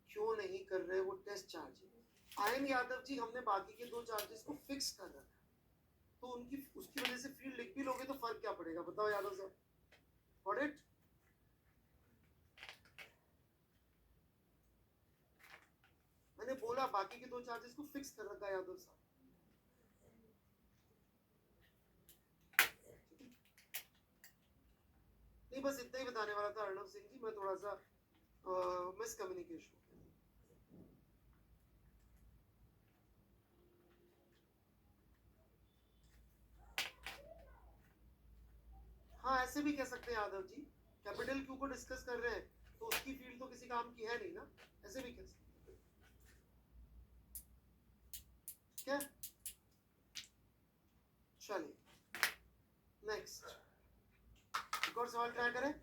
क्यों नहीं कर रहे, वो टेस्ट चार्ज है। आयन यादव जी, हमने बाकी के दो चार्जेस को फिक्स कर रखा है, तो उनकी उसकी वजह से फील्ड लिख भी लोगे तो फर्क क्या पड़ेगा, बताओ यादव साहब? Got it? मैंने बोला बाकी के दो चार्जेस को फिक्स कर रखा है यादव साहब। नहीं, बस इतना ही बताने वाला था अर्णव सिंह जी, मैं थोड़ा सा मिसकम्युनिकेशन। हाँ, ऐसे भी कह सकते हैं यादव जी, कैपिटल क्यू को डिस्कस कर रहे हैं तो उसकी फील्ड तो किसी काम की है नहीं ना, ऐसे भी कह सकते हैं। क्या? चलिए नेक्स्ट, एक और सवाल ट्राई करें।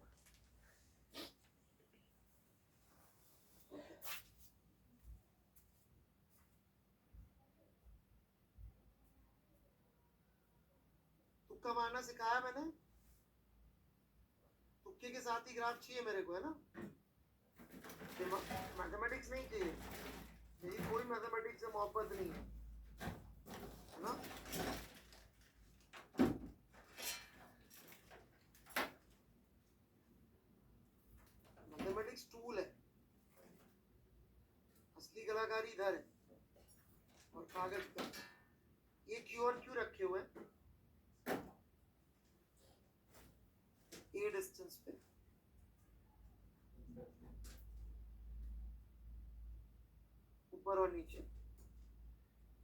तुक्का मारना सिखाया मैंने, तुक्के के साथ ही ग्राफ चाहिए मेरे को, है ना? मैथमेटिक्स नहीं चाहिए, मेरी कोई मैथमेटिक्स से मोहब्बत नहीं है, है ना? मैथमेटिक्स टूल है, असली कलाकारी इधर है, और कागज पर ये क्यू और क्यू रखे हुए हैं ए डिस्टेंस पे, ऊपर और नीचे,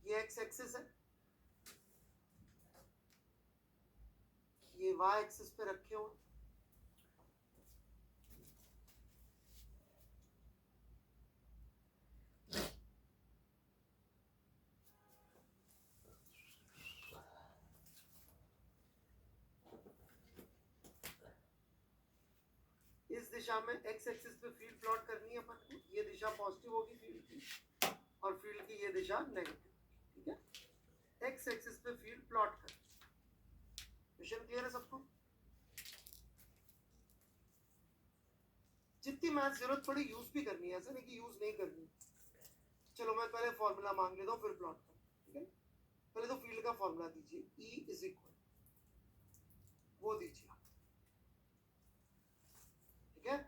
ये एक्स एक्सिस है, ये वाई एक्सिस पे रखे हुए। इस दिशा में एक्स एक्सिस पे फील्ड प्लॉट करनी है अपन को, ये दिशा पॉजिटिव होगी फील्ड की और फील्ड की ये दिशा नेगेटिव, ठीक है? एक्स एक्सिस पे फील्ड प्लॉट कर। मिशन क्लियर है सबको? जितनी मैथ जरूरत पड़ी यूज भी करनी है, ऐसा नहीं कि यूज नहीं करनी। चलो मैं पहले फॉर्मूला मांग लेता हूँ फिर प्लॉट कर, ठीक है? पहले तो फील्ड का फॉर्मूला दीजिए, E इज इक्वल, वो दीजिए आप, ठीक है?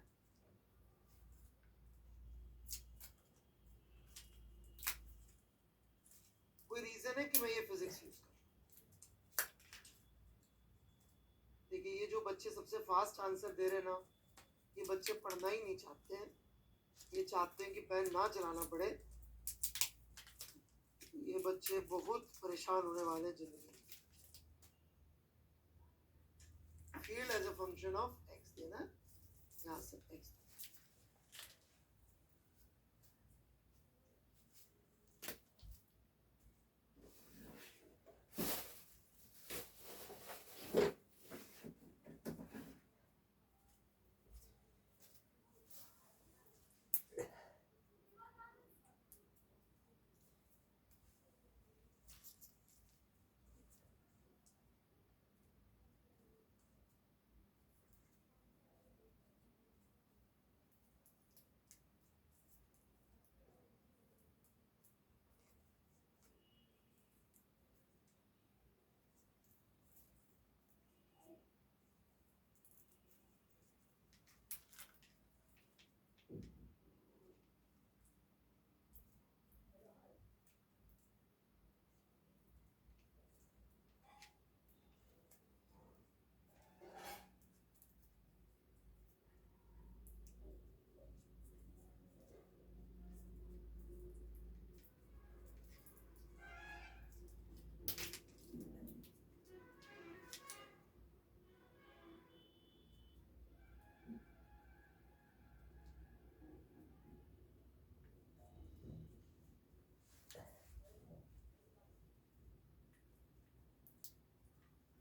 कोई रीजन है कि मैं ये फिजिक्स यूज कर? देखिए, ये जो बच्चे सबसे फास्ट आंसर दे रहे हैं ना, ये बच्चे पढ़ना ही नहीं चाहते हैं, ये चाहते हैं कि पेन ना चलाना पड़े। ये बच्चे बहुत परेशान होने वाले हैं जिंदगी में। Field as a function of x देना है, यहाँ से एक्स।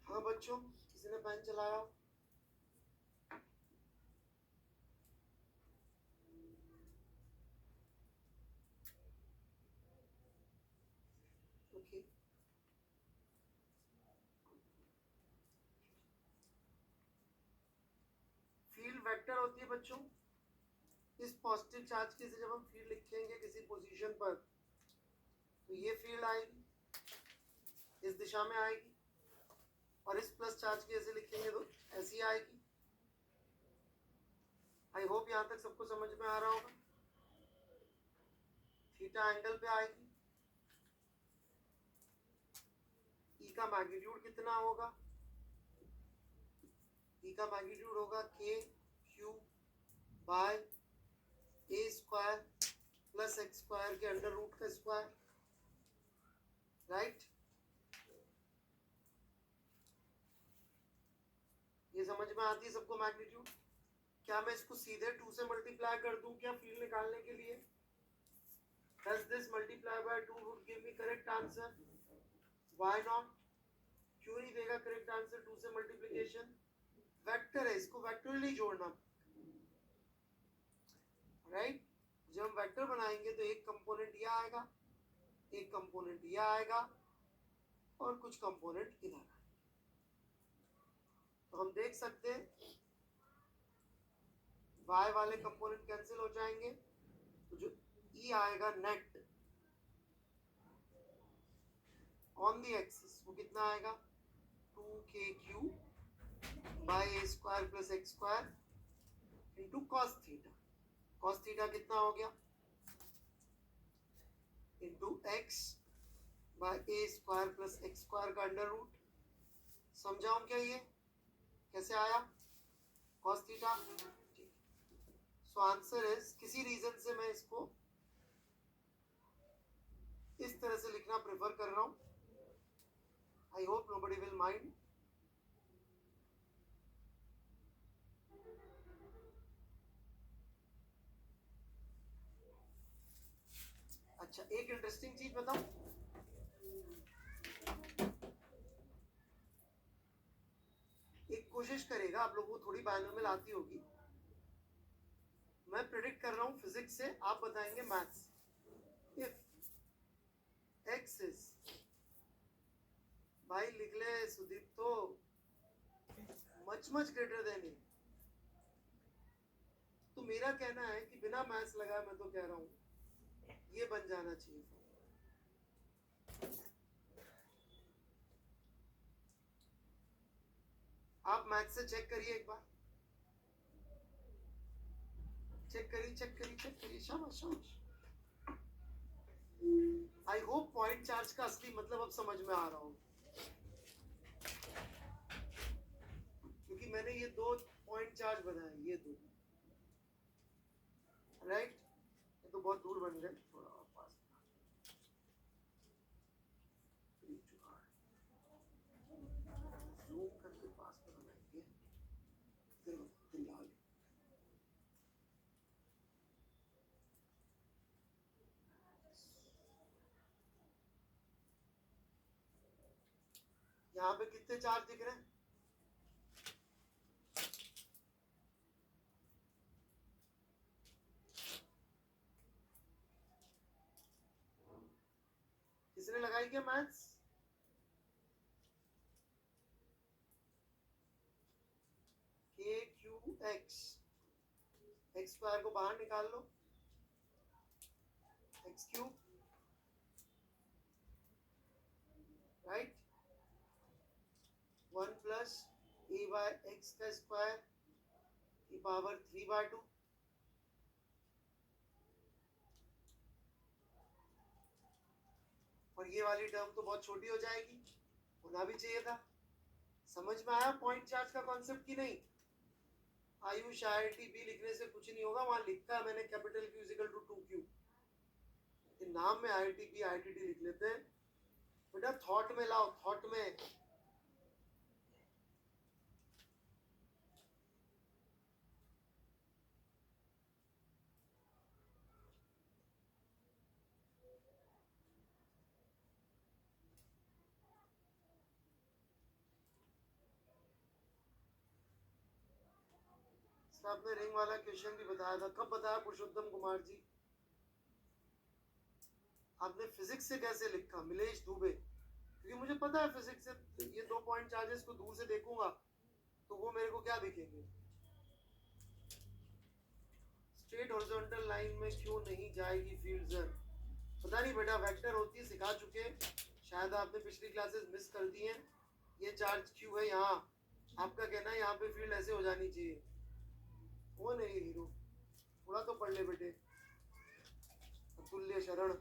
हाँ बच्चों, किसी ने पेन चलाया? ओके, फील्ड वेक्टर होती है बच्चों, इस पॉजिटिव चार्ज की से जब हम फील्ड लिखेंगे किसी पोजीशन पर, ये फील्ड आएगी, इस दिशा में आएगी, और इस प्लस चार्ज की ऐसे लिखेंगे तो ऐसी आएगी। आई होप यहां तक सबको समझ में आ रहा होगा। थीटा एंगल पे आएगी। ई का मैग्नीट्यूड कितना होगा? ई का मैग्नीट्यूड होगा के q bye A square plus X square के अंडर रूट का स्क्वायर, राइट? ये समझ में आती है सबको मैग्नीट्यूड? क्या मैं इसको सीधे 2 से मल्टीप्लाई कर दूं क्या फील्ड निकालने के लिए? Does this multiply by 2 would give me correct answer? Why not? क्यों नहीं देगा करेक्ट आंसर 2 से मल्टीप्लिकेशन? वेक्टर है, इसको वेक्टरली जोड़ना, राइट? जब हम वेक्टर बनाएंगे तो एक कंपोनेंट ये आएगा, एक कंपोनेंट ये आएगा, और कुछ कंपोनेंट इधर आएगा। तो हम देख सकते हैं y वाले कंपोनेंट कैंसिल हो जाएंगे, तो जो e आएगा नेट ऑन द एक्सिस वो कितना आएगा? 2kq by A square plus X square into cos theta. Cos theta कितना हो गया? Into X by A square plus X square का अंडर रूट। समझाऊं क्या ये कैसे आया cos theta? So answer is, किसी रीजन से मैं इसको इस तरह से लिखना प्रेफर कर रहा हूं। I hope nobody will mind. अच्छा, एक इंटरेस्टिंग चीज बताऊं, एक कोशिश करेगा, आप लोगों को थोड़ी बायोनॉमियल आती होगी, मैं प्रेडिक्ट कर रहा हूं फिजिक्स से, आप बताएंगे मैथ्स। इफ एक्स इज, भाई लिख ले सुदीप, तो मच ग्रेटर देन ए, तो मेरा कहना है कि बिना मैथ्स लगाए मैं तो कह रहा हूं ये बन जाना चाहिए। आप मैथ्स से चेक करिए एक बार, चेक करिए, शाबाश शाबाश। आई होप पॉइंट चार्ज का असली मतलब अब समझ में आ रहा हो, क्योंकि मैंने ये 2 पॉइंट चार्ज बनाए, ये 2, राइट? ये तो बहुत दूर बन गए, थोड़ा और पास जूम करके पास में बनाएंगे। लाल यहाँ पे कितने चार्ज दिख रहे हैं? किसने लगाई क्या मैथ्स? के क्यू एक्स, एक्स स्क्वायर को बाहर निकाल लो, एक्स क्यूब, राइट? 1 प्लस ए बाय एक्स का स्क्वायर की पावर 3/2, और ये वाली टर्म तो बहुत छोटी हो जाएगी, होना भी चाहिए था। समझ में आया पॉइंट चार्ज का कॉन्सेप्ट की नहीं? आयुष IITB लिखने से कुछ नहीं होगा, वहां लिखा है मैंने capital Q equal to 2Q, नाम में IITB IITD लिख लेते हैं। बेटा थॉट में लाओ, थॉट में। आपने रिंग वाला क्वेश्चन भी बताया था, कब बताया पुरुषोत्तम कुमार जी? आपने फिजिक्स से कैसे लिखा? मिलेश दुबे, क्योंकि मुझे पता है फिजिक्स से ये 2 पॉइंट चार्जेस को दूर से देखूंगा तो वो मेरे को क्या दिखेंगे? स्ट्रेट हॉरिजॉन्टल लाइन में क्यों नहीं जाएगी फील्ड सर? पता नहीं बेटा, वेक्टर होती है, सिखा चुके, शायद आपने पिछली क्लासेस मिस कर दी हैं। ये चार्ज क्यों है यहाँ, आपका कहना है यहाँ पे फील्ड ऐसे हो जानी चाहिए। वो नहीं हीरो, थोड़ा तो पढ़ ले बेटे। अतुल्य शरण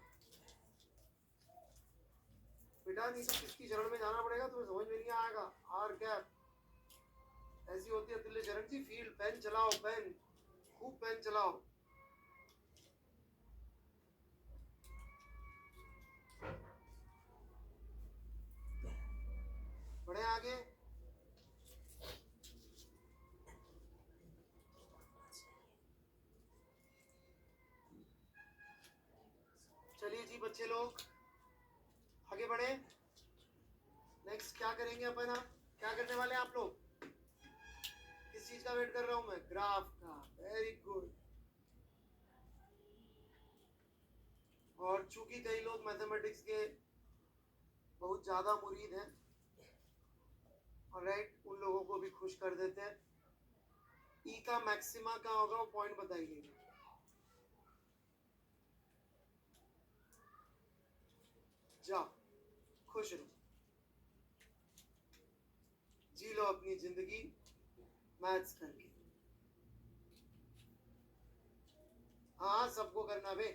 बेटा, नहीं तो किसकी शरण में जाना पड़ेगा, तुम्हें समझ में नहीं आएगा। आर कैप ऐसी होती है अतुल्य शरण जी। फील्ड, पेन चलाओ, पेन खूब पेन चलाओ। बढ़े आगे। चलिए जी बच्चे लोग, आगे बढ़े। नेक्स्ट क्या करेंगे अपन, आप क्या करने वाले हैं आप लोग? किस चीज का वेट कर रहा हूं मैं? ग्राफ का। Very good. और चूंकि कई लोग मैथमेटिक्स के बहुत ज्यादा मुरीद हैं, ऑलराइट, उन लोगों को भी खुश कर देते हैं। ई का मैक्सिमा क्या होगा, वो पॉइंट बताइए। जाओ, खुश रहो, जी लो अपनी जिंदगी मैथ्स करके। हाँ, सबको करना बे।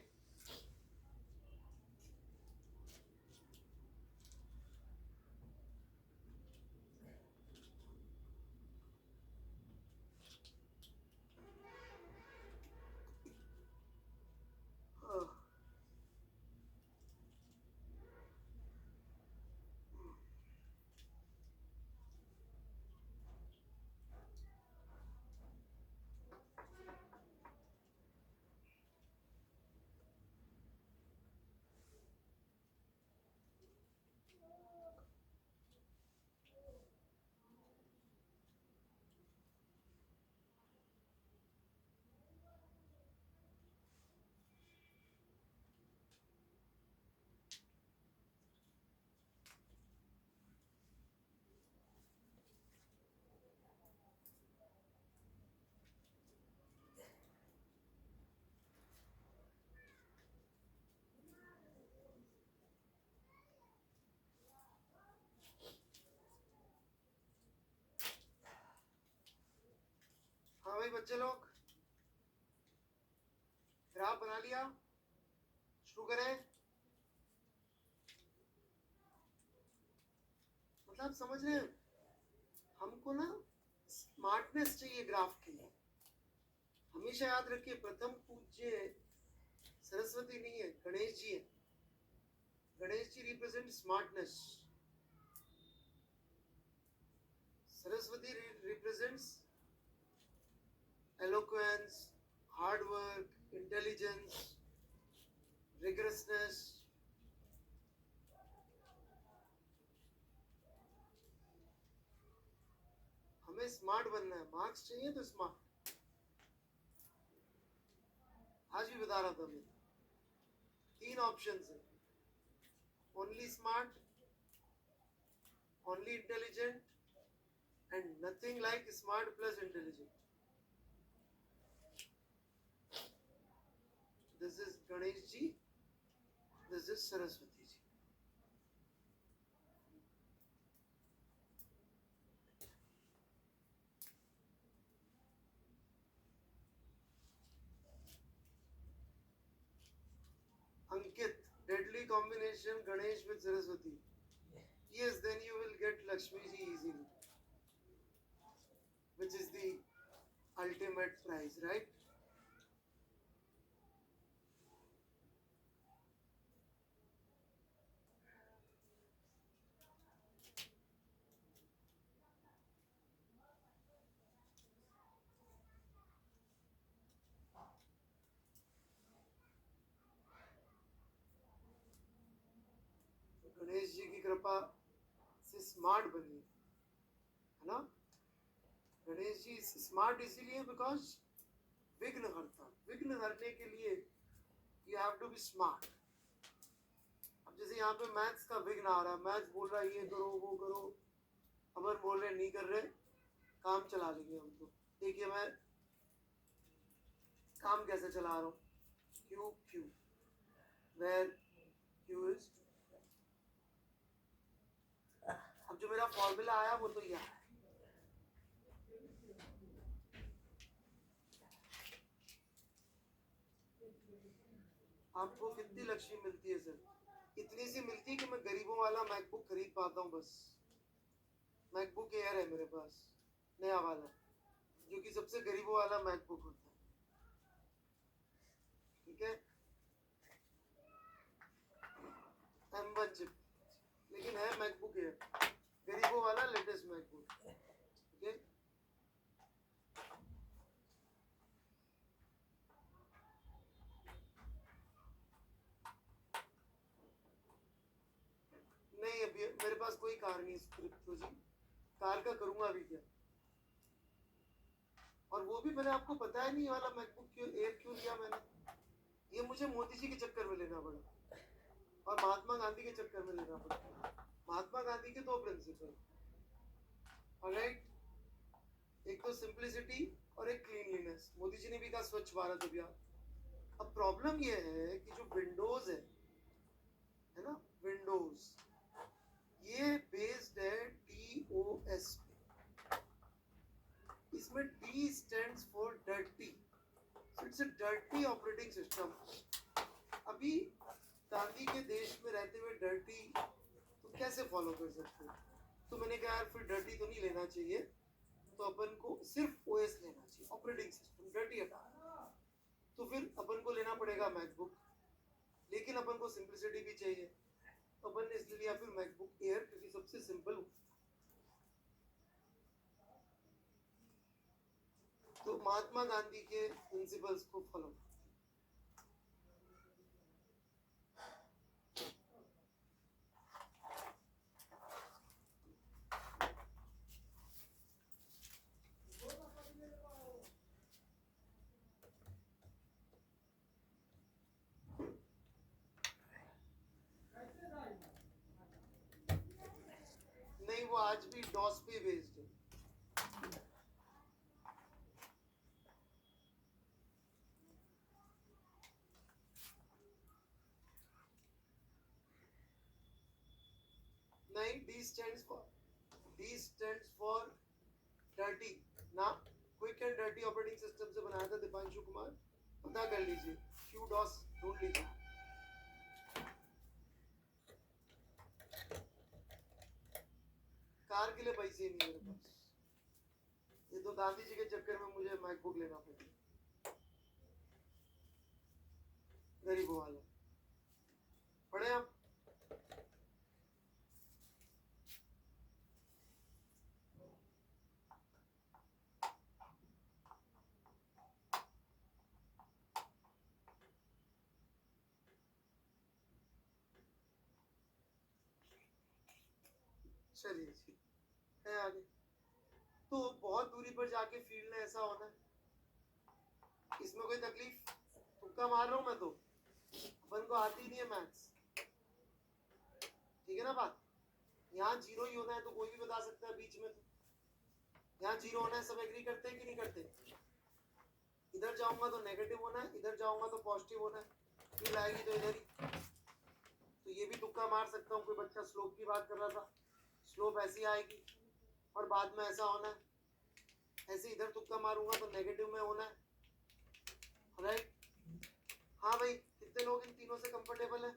हाँ भाई बच्चे लोग, ग्राफ बना लिया, शुरू करें। मतलब समझ रहे हैं, हमको ना स्मार्टनेस चाहिए ग्राफ के लिए। हमेशा याद रखिए, प्रथम पूज्य सरस्वती नहीं है, गणेश जी है। Ganesh ji represent smartness, Saraswati represents eloquence, hard work, intelligence, rigorousness. हमें स्मार्ट बनना है, मार्क्स चाहिए तो स्मार्ट। आज भी बता रहा था मैं, 3 ऑप्शंस है, only smart, only intelligent and nothing like smart plus intelligent. This is Ganesh ji, this is Saraswati ji. Ankit, deadly combination Ganesh with Saraswati. Yes, then you will get Lakshmi ji easily, which is the ultimate prize, right? Ganesh ji की कृपा से smart बनी है ना। Ganesh ji smart इसीलिए because विघ्न हरता, विघ्न हरने के लिए you have to be smart. अब जैसे यहाँ पे मैथ्स का विघ्न आ रहा है, मैथ्स बोल रहा है ये करो वो करो, अपन बोल रहे नहीं कर रहे, काम चला लेंगे हम तो। देखिए मैं काम कैसे चला रहा हूँ, क्यूब क्यूब, वेर जो मेरा फॉर्मूला आया वो तो यह है। आपको कितनी लक्ष्मी मिलती है सर? इतनी सी मिलती है कि मैं गरीबों वाला मैकबुक खरीद पाता हूँ बस। मैकबुक एयर है मेरे पास, नया वाला, जो कि सबसे गरीबों वाला मैकबुक होता है। ठीक है, M1 चिप, लेकिन है मैकबुक एयर, गरीबों वाला लेटेस्ट मैकबुक। ठीक है, नहीं अभी मेरे पास कोई कार नहीं है तो जी, कार का करूंगा अभी क्या? और वो भी मैंने आपको बताया नहीं वाला मैकबुक क्यों एयर क्यों लिया मैंने। ये मुझे मोदी जी के चक्कर में लेना पड़ा और महात्मा गांधी के चक्कर में लेना पड़ा। महात्मा गांधी के दो प्रिंसिपल, ऑलराइट, एक तो सिंप्लिसिटी और एक क्लीनलीनेस। मोदी जी ने भी कहा स्वच्छ भारत अभियान। अब प्रॉब्लम ये है कि जो विंडोज है ना, विंडोज, ये बेस्ड है DOS पे। इसमें D stands for dirty, so it's a dirty operating system। अभी गांधी के देश में रहते हुए डर्टी तो कैसे फॉलो कर सकते हो? तो मैंने कहा यार फिर डर्टी तो नहीं लेना चाहिए, तो अपन को सिर्फ OS लेना चाहिए, ऑपरेटिंग सिस्टम, डर्टी हटा। तो फिर अपन को लेना पड़ेगा मैकबुक, लेकिन अपन को सिंप्लिसिटी भी चाहिए, तो अपन ने इसलिए लिया फिर मैकबुक एयर, क्योंकि सबसे सिंपल। तो महात्मा गांधी के प्रिंसिपल्स को फॉलो। नहीं, वो आज भी डॉस पे बेस्ड है। नहीं, D stands for dirty ना, quick and dirty operating system से बनाया था दीपांशु कुमार, पता कर लीजिए, क्यू डॉस ढूंढ लीजिए। कार के लिए पैसे ही नहीं मेरे पास, ये तो गांधी जी के चक्कर में मुझे मैकबुक लेना पड़ेगा, गरीबों वाला। पढ़े आप? चलिए जी, है आगे। तो बहुत दूरी पर जाके फील्ड में ऐसा होना है, इसमें कोई तकलीफ? तुक्का मार रहा हूं मैं तो, अपन को आती नहीं है मैथ्स, ठीक है ना बात। यहाँ जीरो ही होना है तो कोई भी बता सकता है बीच में, तो यहाँ जीरो होना है, सब एग्री करते हैं कि नहीं करते? इधर जाऊंगा तो नेगेटिव होना है, इधर जाऊंगा तो पॉजिटिव होना है, फील्ड आएगी तो इधर ही। तो ये भी तुक्का मार सकता हूँ, कोई बच्चा स्लोप की बात कर रहा था, स्लोप ऐसी आएगी और बाद में ऐसा होना है, ऐसे इधर तुक्का मारूंगा तो नेगेटिव में होना है, राइट? हाँ भाई, कितने लोग इन तीनों से कंफर्टेबल है?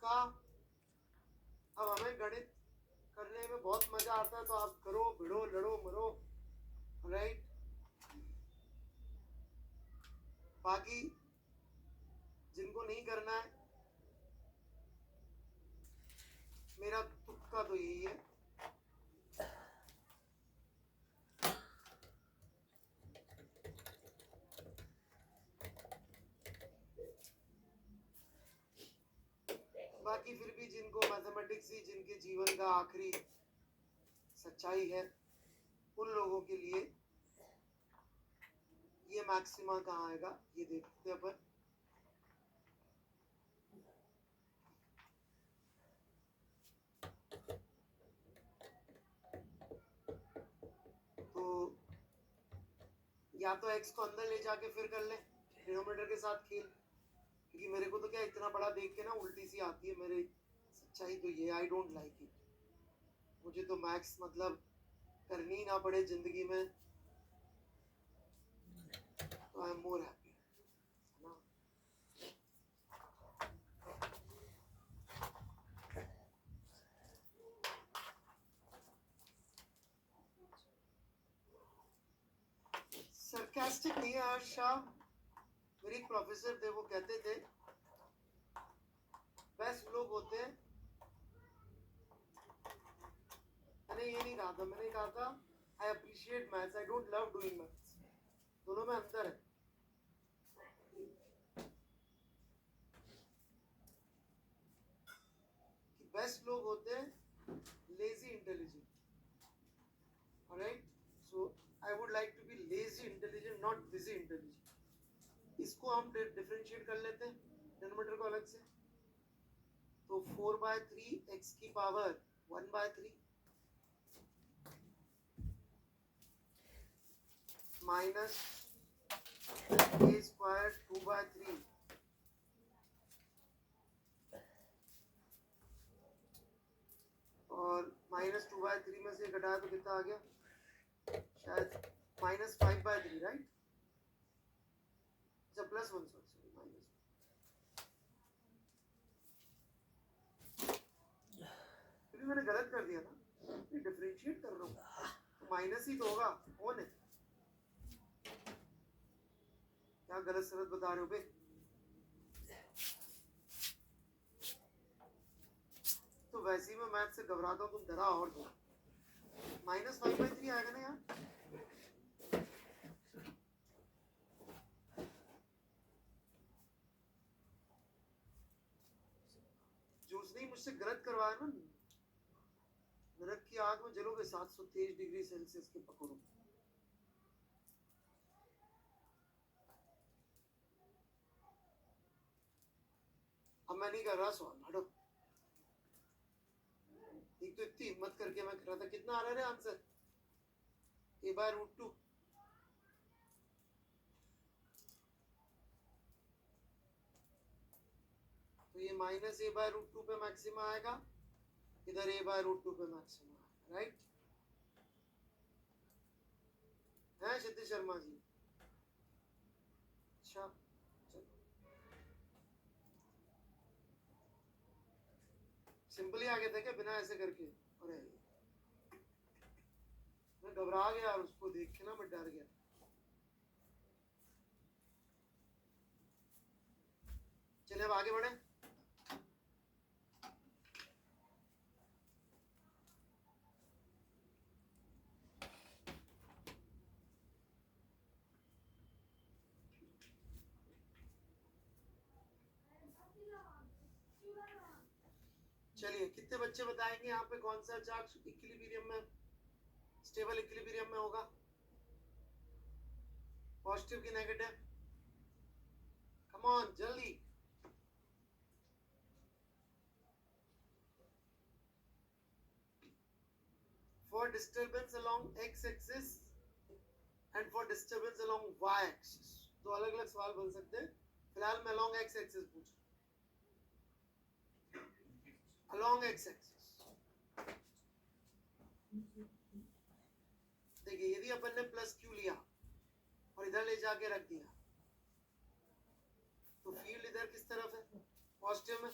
का अब हमें गणित करने में बहुत मजा आता है, तो आप करो, भिड़ो, लड़ो, मरो, राइट? बाकी जिनको नहीं करना है, मेरा तुक्का तो यही है। बाकी फिर भी जिनको मैथमेटिक्स ही जिनके जीवन का आखिरी सच्चाई है, उन लोगों के लिए ये मैक्सिमा कहाँ आएगा ये देखते अपन। तो या तो x को अंदर ले जाके फिर कर ले, डिनोमिनेटर के साथ खेल, क्योंकि मेरे को तो क्या इतना बड़ा देख के ना उल्टी सी आती है, मेरे सच्चाई तो ये, आई डोंट लाइक इट। मुझे तो मैथ्स मतलब करनी ही ना पड़े जिंदगी में, तो आई एम मोर हैप्पी, है ना। सरकास्टिक नहीं है हर्ष शाह। मेरे एक प्रोफेसर थे, वो कहते थे बेस्ट लोग होते हैं, मैंने ये नहीं कहा था, मैंने कहा था I appreciate maths, I don't love doing maths. दोनों में अंतर है। कि बेस्ट लोग होते हैं lazy intelligent, alright. So I would like to be lazy intelligent, not busy intelligent. इसको हम डिफरेंशिएट कर लेते हैं डिनोमिनेटर को अलग से। तो 4/3 x की पावर 1/3 माइनस a स्क्वायर 2/3 और -2/3 में से घटाया तो कितना आ गया, शायद -5/3, राइट। अच्छा +1, सॉरी माइनस। फिर मैंने गलत कर दिया ना, डिफरेंशिएट कर रहा हूँ तो माइनस ही तो होगा, कौन है क्या गलत सलत बता रहे हो बे। तो वैसे ही मैं मैथ से घबराता हूँ, तुम डरा और दो। -5/3 आएगा ना यार। जो उसने मुझसे गलत करवाया ना, नरक की आग में जलोगे 723 डिग्री सेल्सियस के पकड़ो। अब मैं नहीं कर रहा सवाल, हटो। एक तो इतनी हिम्मत करके मैं कर रहा था, कितना आ रहा है आंसर, a/√2। तो ये -a/√2 पे मैक्सिमा आएगा, इधर a/√2 पे मैक्सिमा आएगा, राइट है क्षितिज शर्मा जी। अच्छा चलो, सिंपल ही आ गया था क्या बिना ऐसे करके। अरे मैं घबरा गया और उसको देख के ना मैं डर गया। चलिए अब आगे बढ़े। चलिए कितने बच्चे बताएंगे यहाँ पे कौन सा चार्ज इक्विलिब्रियम में, स्टेबल इक्विलिब्रियम में होगा, पॉजिटिव की नेगेटिव, कम ऑन जल्दी। For disturbance along x axis and for disturbance along y axis, तो अलग अलग सवाल बन सकते हैं। फिलहाल मैं along x axis पूछ रहा हूँ, along x axis। देखिए यदि अपन ने प्लस q लिया और इधर ले जाके रख दिया, तो फील्ड इधर किस तरफ है, पॉजिटिव में,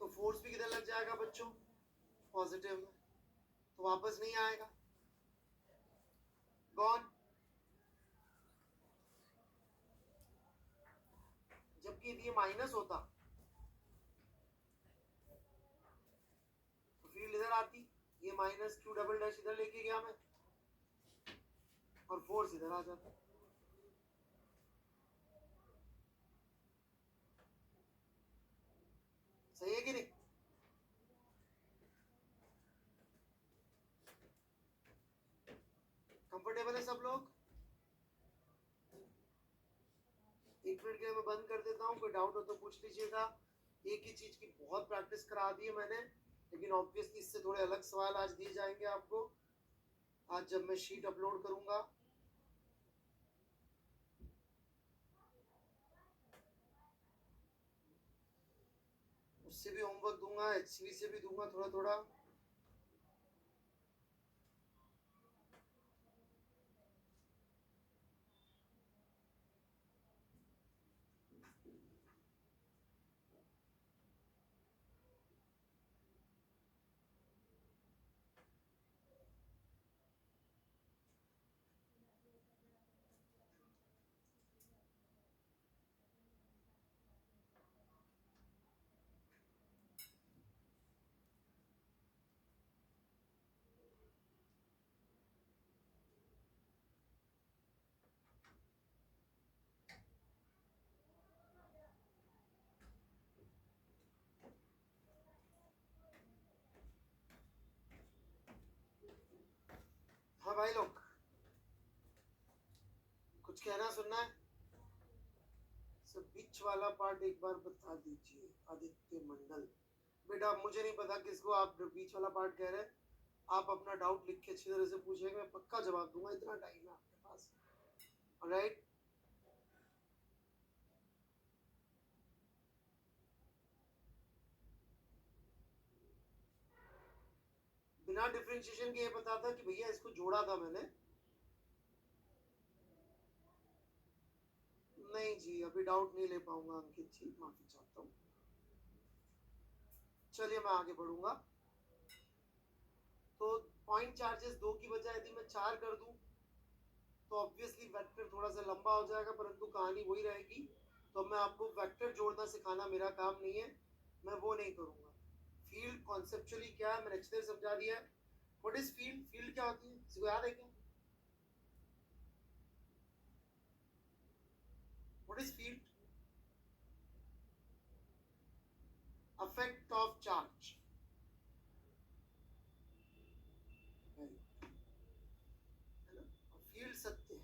तो फोर्स भी किधर लग जाएगा बच्चों, पॉजिटिव में, तो वापस नहीं आएगा, गॉन। जबकि यदि ये माइनस होता तो फील्ड इधर आती, ये -q डबल डैश इधर लेके गया मैं और फोर्स इधर आ जाता। सही है कि नहीं। कंफर्टेबल है सब लोग। एक मिनट के लिए मैं बंद कर देता हूँ, कोई डाउट हो तो पूछ लीजिएगा। एक ही चीज की बहुत प्रैक्टिस करा दी है मैंने, लेकिन ऑब्वियसली इससे थोड़े अलग सवाल आज दिए जाएंगे आपको, आज जब मैं शीट अपलोड करूंगा। उससे भी होमवर्क दूंगा, HCV से भी दूंगा थोड़ा थोड़ा। हाँ भाई लोग, कुछ कहना सुनना है? सब बीच वाला पार्ट एक बार बता दीजिए। आदित्य मंडल, बेटा मुझे नहीं पता किसको आप बीच वाला पार्ट कह रहे हैं। आप अपना डाउट लिख के अच्छी तरह से पूछेंगे, मैं पक्का जवाब दूंगा, इतना टाइम है आपके पास। ऑलराइट, बिना डिफरेंशिएशन के ये पता था कि भैया इसको जोड़ा था मैंने। नहीं जी, अभी डाउट नहीं ले पाऊंगा अंकित जी, माफी चाहता हूँ। चलिए मैं आगे बढ़ूंगा। तो पॉइंट चार्जेस 2 की बजाय यदि मैं 4 कर दूं तो ऑब्वियसली वेक्टर थोड़ा सा लंबा हो जाएगा, परंतु कहानी वही रहेगी। तो मैं आपको वेक्टर जोड़ना सिखाना मेरा काम नहीं है, मैं वो नहीं करूंगा। फील्ड कॉन्सेप्चुअली क्या है मैंने अच्छे से समझा दिया है। What is field? फील्ड क्या होती है, किसी को याद है क्या? What is field? Affect of charge. Field सत्य है।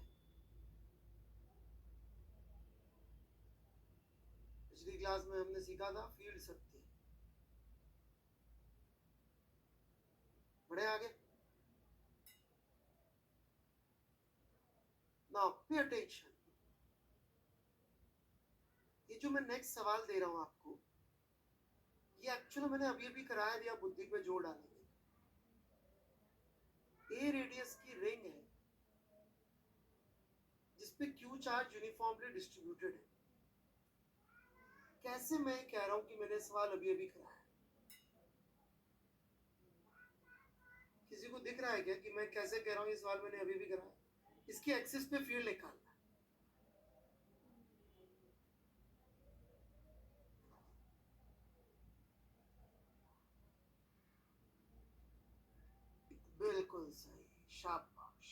पिछली क्लास में हमने सीखा था फील्ड सत्य है। बढ़े आगे। नाउ पे अटेंशन, ये जो मैं नेक्स्ट सवाल दे रहा हूं आपको, ये एक्चुअली मैंने अभी अभी कराया दिया बुद्धि पे जोर डालने के। ए रेडियस की रिंग है जिसपे क्यू चार्ज यूनिफॉर्मली डिस्ट्रीब्यूटेड है। कैसे मैं कह रहा हूं कि मैंने सवाल अभी अभी कराया? किसी को दिख रहा है क्या कि मैं कैसे कह रहा हूं ये सवाल मैंने अभी भी कराया? इसकी एक्सिस पे फील्ड निकालना है। बिल्कुल सही, शाबाश।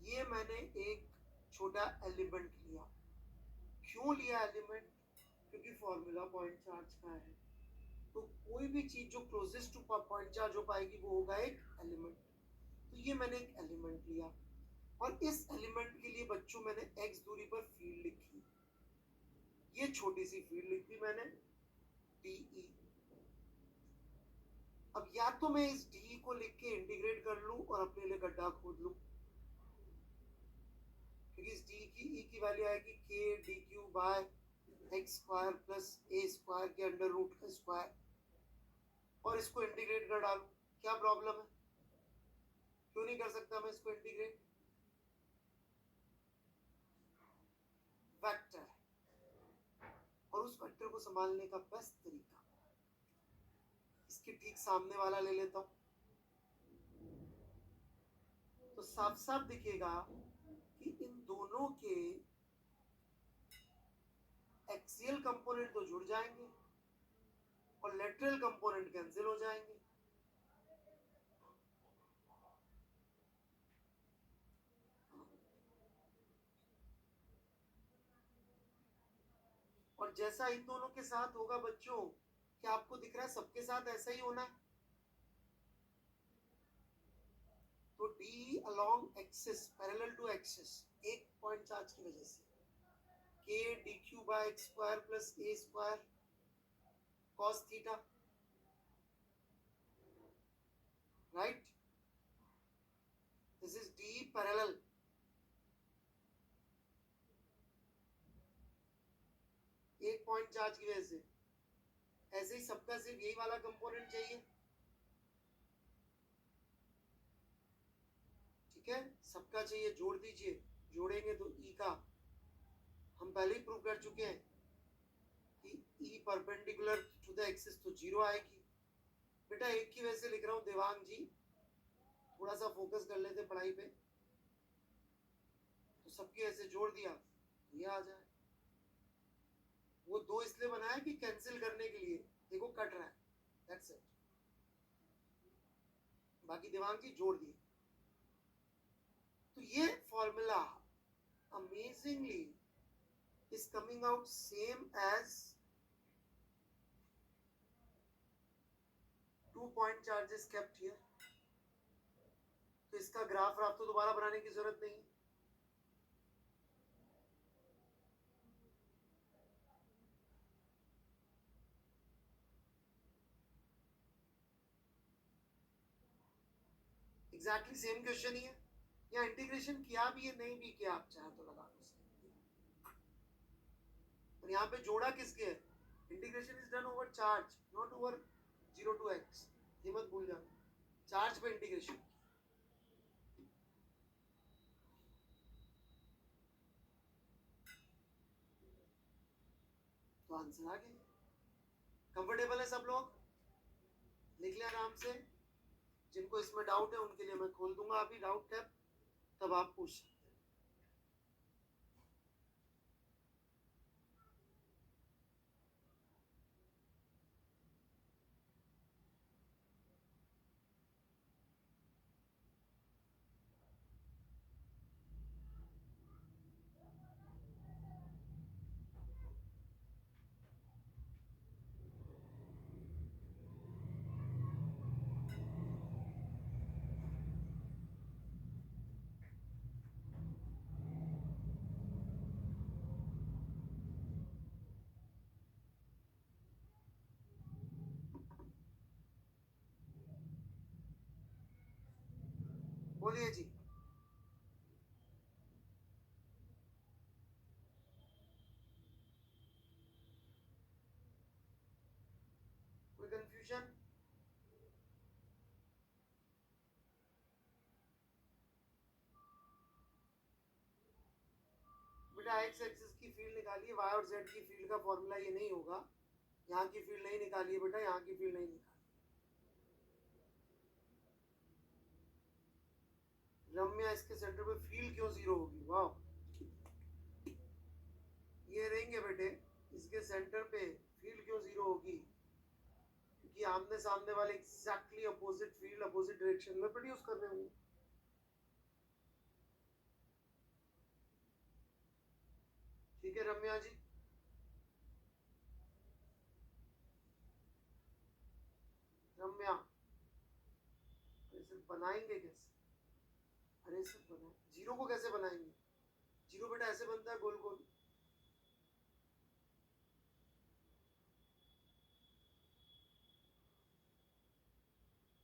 ये मैंने एक छोटा एलिमेंट लिया। क्यों लिया एलिमेंट? क्योंकि फॉर्मूला पॉइंट चार्ज का है। तो कोई भी चीज जो क्लोजेस्ट टू पॉइंट चार्ज हो पाएगी वो होगा एक एलिमेंट। तो ये मैंने एक एलिमेंट लिया, और इस एलिमेंट के लिए बच्चों मैंने x दूरी पर फील्ड लिखी। ये छोटी सी फील्ड लिख दी मैंने, DE। अब या तो मैं इस DE को लिख के इंटीग्रेट कर लूं और अपने लिए गड्ढा खोद लूं, क्योंकि इस D की E की वैल्यू आएगी k dq by x square plus a square के अंडर रूट का स्क्वायर, और इसको इंटीग्रेट कर डालूं। क्या प्रॉब्लम है? क्यों नहीं कर सकता मैं इसको इंटीग्रेट? वेक्टर, और उस वेक्टर को संभालने का बेस्ट तरीका, इसके ठीक सामने वाला ले लेता हूं। तो साफ साफ दिखेगा कि इन दोनों के एक्सियल कंपोनेंट तो जुड़ जाएंगे और लेटरल कंपोनेंट कैंसिल हो जाएंगे। और जैसा इन दोनों के साथ होगा बच्चों, क्या आपको दिख रहा है सबके साथ ऐसा ही होना है? तो D along axis parallel to axis, एक पॉइंट चार्ज की वजह से k dq by x square plus a square cos theta, right? This is D parallel. एक पॉइंट चार्ज की वजह से ऐसे ही सबका सिर्फ यही वाला कंपोनेंट चाहिए, ठीक है, सबका चाहिए, जोड़ दीजिए, जोड़ेंगे तो ई का हम पहले ही प्रूव कर चुके हैं कि E perpendicular to the axis तो 0 आएगी। बेटा एक की वजह से लिख रहा हूं देवांग जी, थोड़ा सा फोकस कर लेते पढ़ाई पे, तो सबके ऐसे जोड़ दिया ये आ जाए। वो 2 इसलिए बनाया कि कैंसिल करने के लिए, देखो कट रहा है, दैट्स इट। बाकी देवांग जी जोड़ दिए। तो ये formula amazingly is coming out same as 2 point charges kept here। तो इसका ग्राफ आप तो दोबारा बनाने की जरूरत नहीं। एग्जैक्टली सेम क्वेश्चन ही है, या इंटीग्रेशन किया भी है, नहीं भी किया, आप चाहे तो लगा लो। और यहाँ पे जोड़ा किसके है, integration is done over charge, not over 0 to x, ये मत भूल जाना, चार्ज पे इंटीग्रेशन। तो आंसर आ गया। कंफर्टेबल है सब लोग, लिख लें आराम से। जिनको इसमें डाउट है उनके लिए मैं खोल दूंगा अभी डाउट टैब, तब आप पूछ सकते हैं। बोलिए जी। कोई कंफ्यूजन? बेटा एक्स एक्सिस की फील्ड निकालिए, वाई और जेड की फील्ड का फॉर्मूला ये नहीं होगा। यहाँ की फील्ड नहीं निकालिए बेटा, यहाँ की फील्ड नहीं निकालिए। रम्या इसके सेंटर पे फील्ड क्यों 0 होगी? वाह, ये रहेंगे बेटे, इसके सेंटर पे फील्ड क्यों 0 होगी? क्योंकि आमने सामने वाले exactly opposite field opposite direction में प्रोड्यूस कर रहे होंगे। ठीक है रम्या जी, रम्या इसे बनाएंगे कैसे? अरे सर बनाए, 0 को कैसे बनाएंगे? 0 बेटा ऐसे बनता है गोल गोल।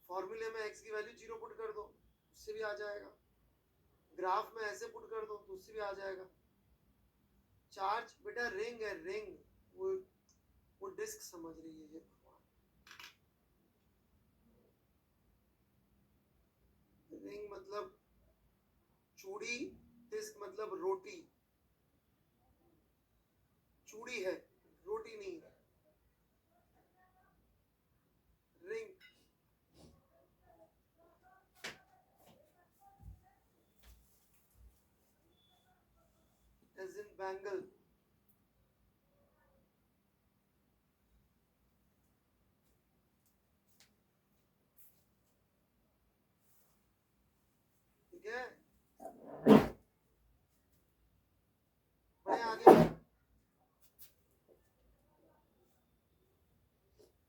फॉर्मूले में x की वैल्यू 0 पुट कर दो, उससे भी आ जाएगा। ग्राफ में ऐसे पुट कर दो तो उससे भी आ जाएगा। चार्ज बेटा रिंग है, रिंग, वो डिस्क समझ रही है ये। रिंग मतलब चूड़ी, डिस्क मतलब रोटी। चूड़ी है, रोटी नहीं है। Ring as in bangle. ठीक है, बढ़े आगे।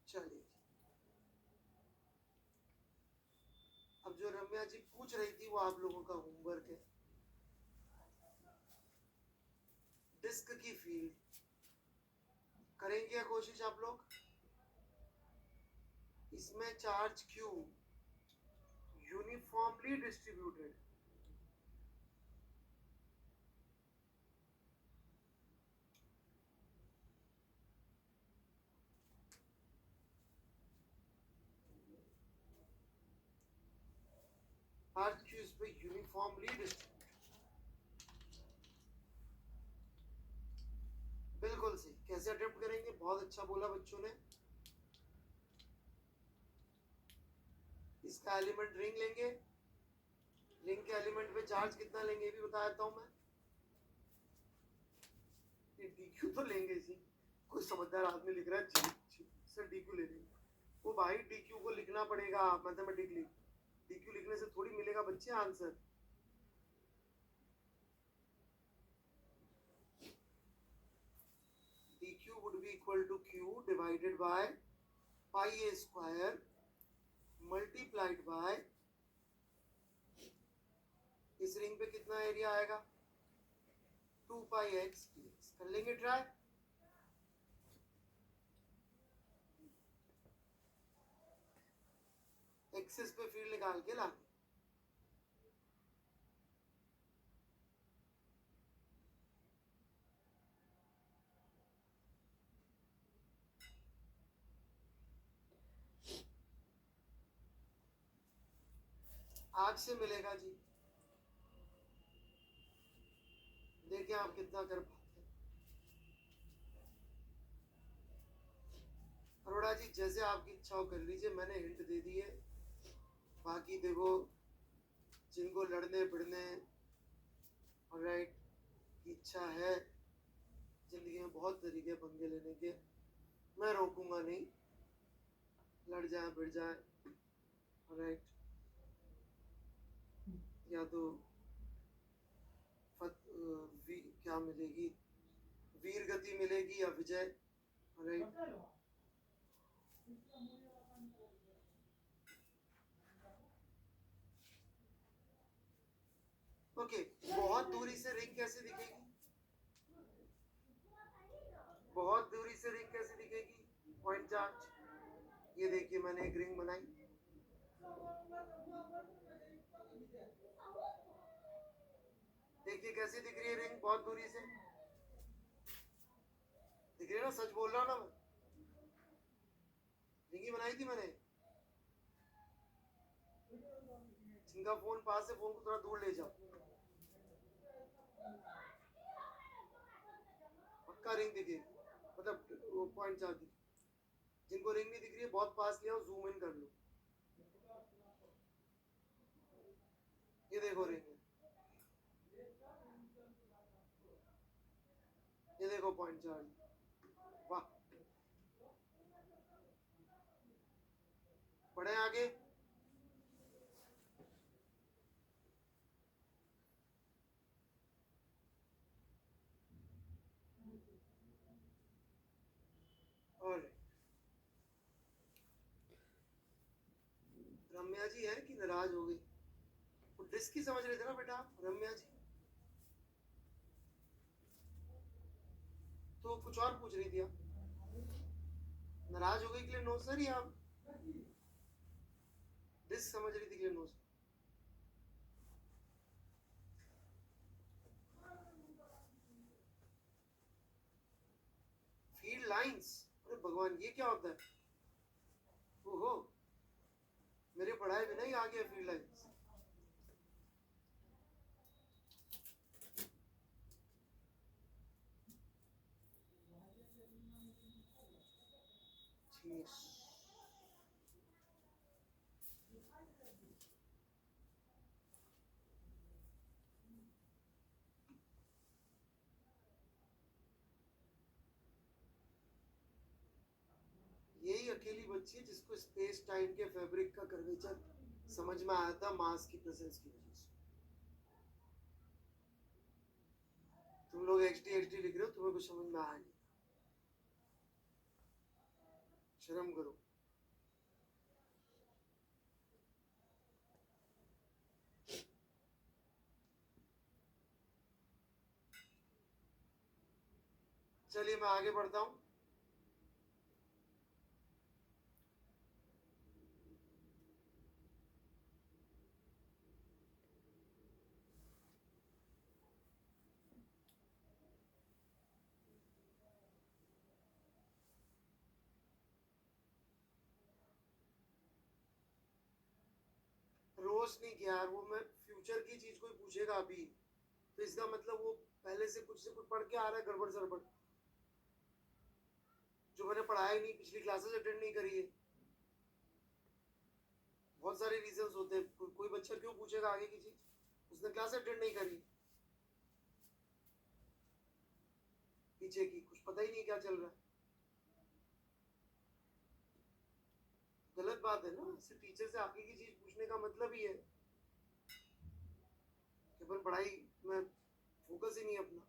चलिए, अब जो रम्या जी पूछ रही थी वो आप लोगों का होमवर्क है। डिस्क की फील्ड करेंगे क्या कोशिश आप लोग? इसमें चार्ज Q यूनिफॉर्मली डिस्ट्रीब्यूटेड, हर चीज पे यूनिफॉर्मली डिस्ट्रीब्यूट। बिल्कुल सही। कैसे अटेम्प्ट करेंगे? बहुत अच्छा बोला बच्चों ने। इसका एलिमेंट रिंग लेंगे, रिंग के एलिमेंट पे चार्ज कितना लेंगे ये भी बता देता हूं मैं। डीक्यू तो लेंगे इसी, कोई समझदार आदमी लिख रहा है जी सर डीक्यू ले लेंगे। वो भाई डीक्यू को लिखना पड़ेगा मैथमेटिकली, डीक्यू लिखने से थोड़ी मिलेगा बच्चे answer. dq would be equal to q divided by pi a square multiplied by, इस रिंग पे कितना एरिया आएगा? 2 pi x dx। कर लेंगे ट्राई। एक्सिस पे फील्ड निकाल के लाएंगे। आज से मिलेगा जी, देखिए आप कितना कर पाते हैं। अरोड़ा जी जैसे आपकी इच्छा हो कर लीजिए, मैंने हिंट दे दी है। बाकी देखो जिनको लड़ने भिड़ने ऑलराइट की इच्छा है, जिंदगी में बहुत तरीके पंगे लेने के, मैं रोकूंगा नहीं। लड़ जाए भिड़ जाए ऑलराइट, या तो क्या मिलेगी, वीर गति मिलेगी या विजय। Alright okay. बहुत दूरी से रिंग कैसे दिखेगी? बहुत दूरी से रिंग कैसे दिखेगी? Point charge. ये देखिए मैंने एक रिंग बनाई, देखिए कैसी दिख रही है रिंग बहुत दूरी से, दिख रही है ना? सच बोल रहा हूं ना मैं, रिंग ही बनाई थी मैंने। जिनका फोन पास है फोन को थोड़ा दूर ले जाओ, पक्का रिंग दिखेगी, मतलब वो पॉइंट चार्ज दिखेगी। जिनको रिंग नहीं दिख रही है बहुत पास ले आओ, जूम इन कर लो। ये देखो रिंग, ये देखो पॉइंट चार्ज। वाह, बढ़े आगे। और रम्या जी है कि नाराज हो गई? वो डिस्क ही समझ रहे थे ना बेटा रम्या जी, तो कुछ और पूछ रही थी आप? नाराज हो गई के लिए नो सर, या डिस्क समझ रही थी के लिए नो सर? फील्ड लाइंस, अरे भगवान ये क्या होता है? ओहो, मेरे पढ़ाई बिना ही आ गया फील्ड लाइंस। यही अकेली बच्ची है जिसको स्पेस टाइम के फैब्रिक का कर्वेचर समझ में आया था मास की प्रेजेंस की वजह से। तुम लोग एचडी लिख रहे हो, तुम्हें कुछ समझ में आया नहीं, शर्म करो। चलिए मैं आगे बढ़ता हूं। रो अप्रोच नहीं किया यार, वो मैं फ्यूचर की चीज कोई पूछेगा अभी तो इसका मतलब वो पहले से कुछ पढ़ के आ रहा है गड़बड़ सड़बड़, जो मैंने पढ़ाया ही नहीं, पिछली क्लासेस अटेंड नहीं करी है। बहुत सारे रीजंस होते हैं, कोई बच्चा क्यों पूछेगा आगे की चीज, उसने क्लास अटेंड नहीं करी, पीछे की कुछ पता ही नहीं क्या चल रहा है। गलत बात है ना, ऐसे टीचर से आगे की चीज पूछने का मतलब ही है कि अपन पढ़ाई में फोकस ही नहीं अपना।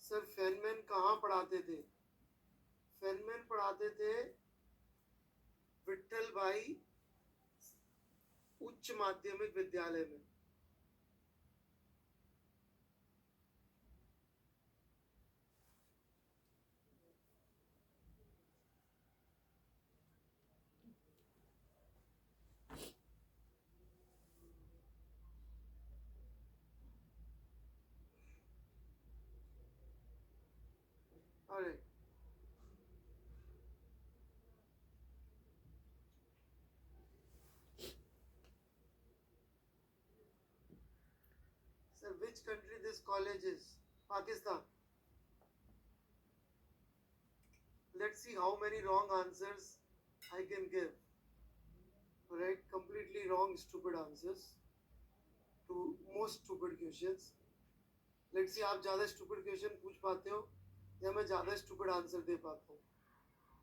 सर फेनमैन कहाँ पढ़ाते थे? फेनमैन पढ़ाते थे विट्ठल भाई उच्च माध्यमिक विद्यालय में। अरे sir which country this college is? Pakistan. Let's see how many wrong answers I can give. Right? Completely wrong, stupid answers to most stupid questions. Let's see आप ज़्यादा stupid question पूछ पाते हो या मैं ज़्यादा stupid answer दे पाता हूँ.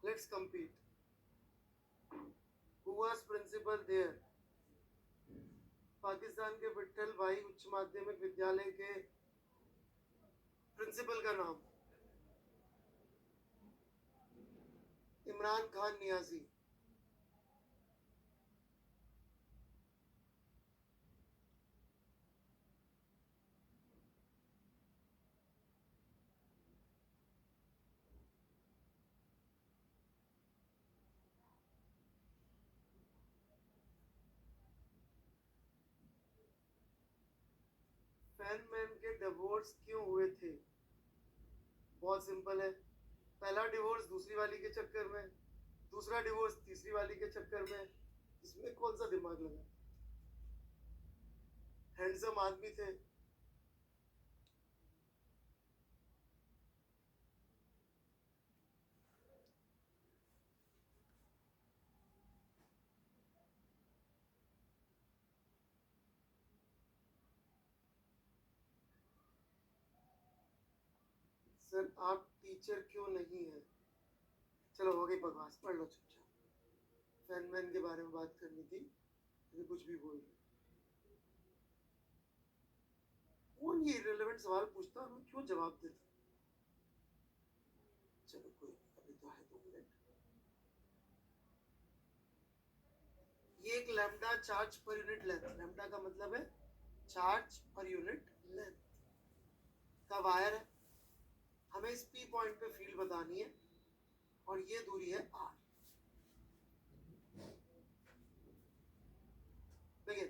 Let's compete. Who was principal there? Pakistan के विट्ठल भाई उच्च माध्यमिक विद्यालय के प्रिंसिपल का नाम इमरान खान नियाजी। फैनमैन के डिवोर्स क्यों हुए थे? बहुत सिंपल है, पहला डिवोर्स दूसरी वाली के चक्कर में, दूसरा डिवोर्स तीसरी वाली के चक्कर में, इसमें कौन सा दिमाग लगा? हैंडसम आदमी थे, सर आप टीचर क्यों नहीं है? चलो हो गई बकवास, पढ़ लो चुपचाप। फैनमैन के बारे में बात करनी थी, तो कुछ भी बोल रहे। कौन ये इररिलेवेंट सवाल पूछता है, क्यों जवाब देता? चलो कोई अभी तो है 2 मिनट। ये एक lambda charge per unit length, lambda का मतलब है चार्ज पर यूनिट लेंथ का वायर है। हमें इस पी पॉइंट पे फील्ड बतानी है और ये दूरी है आर। देखिए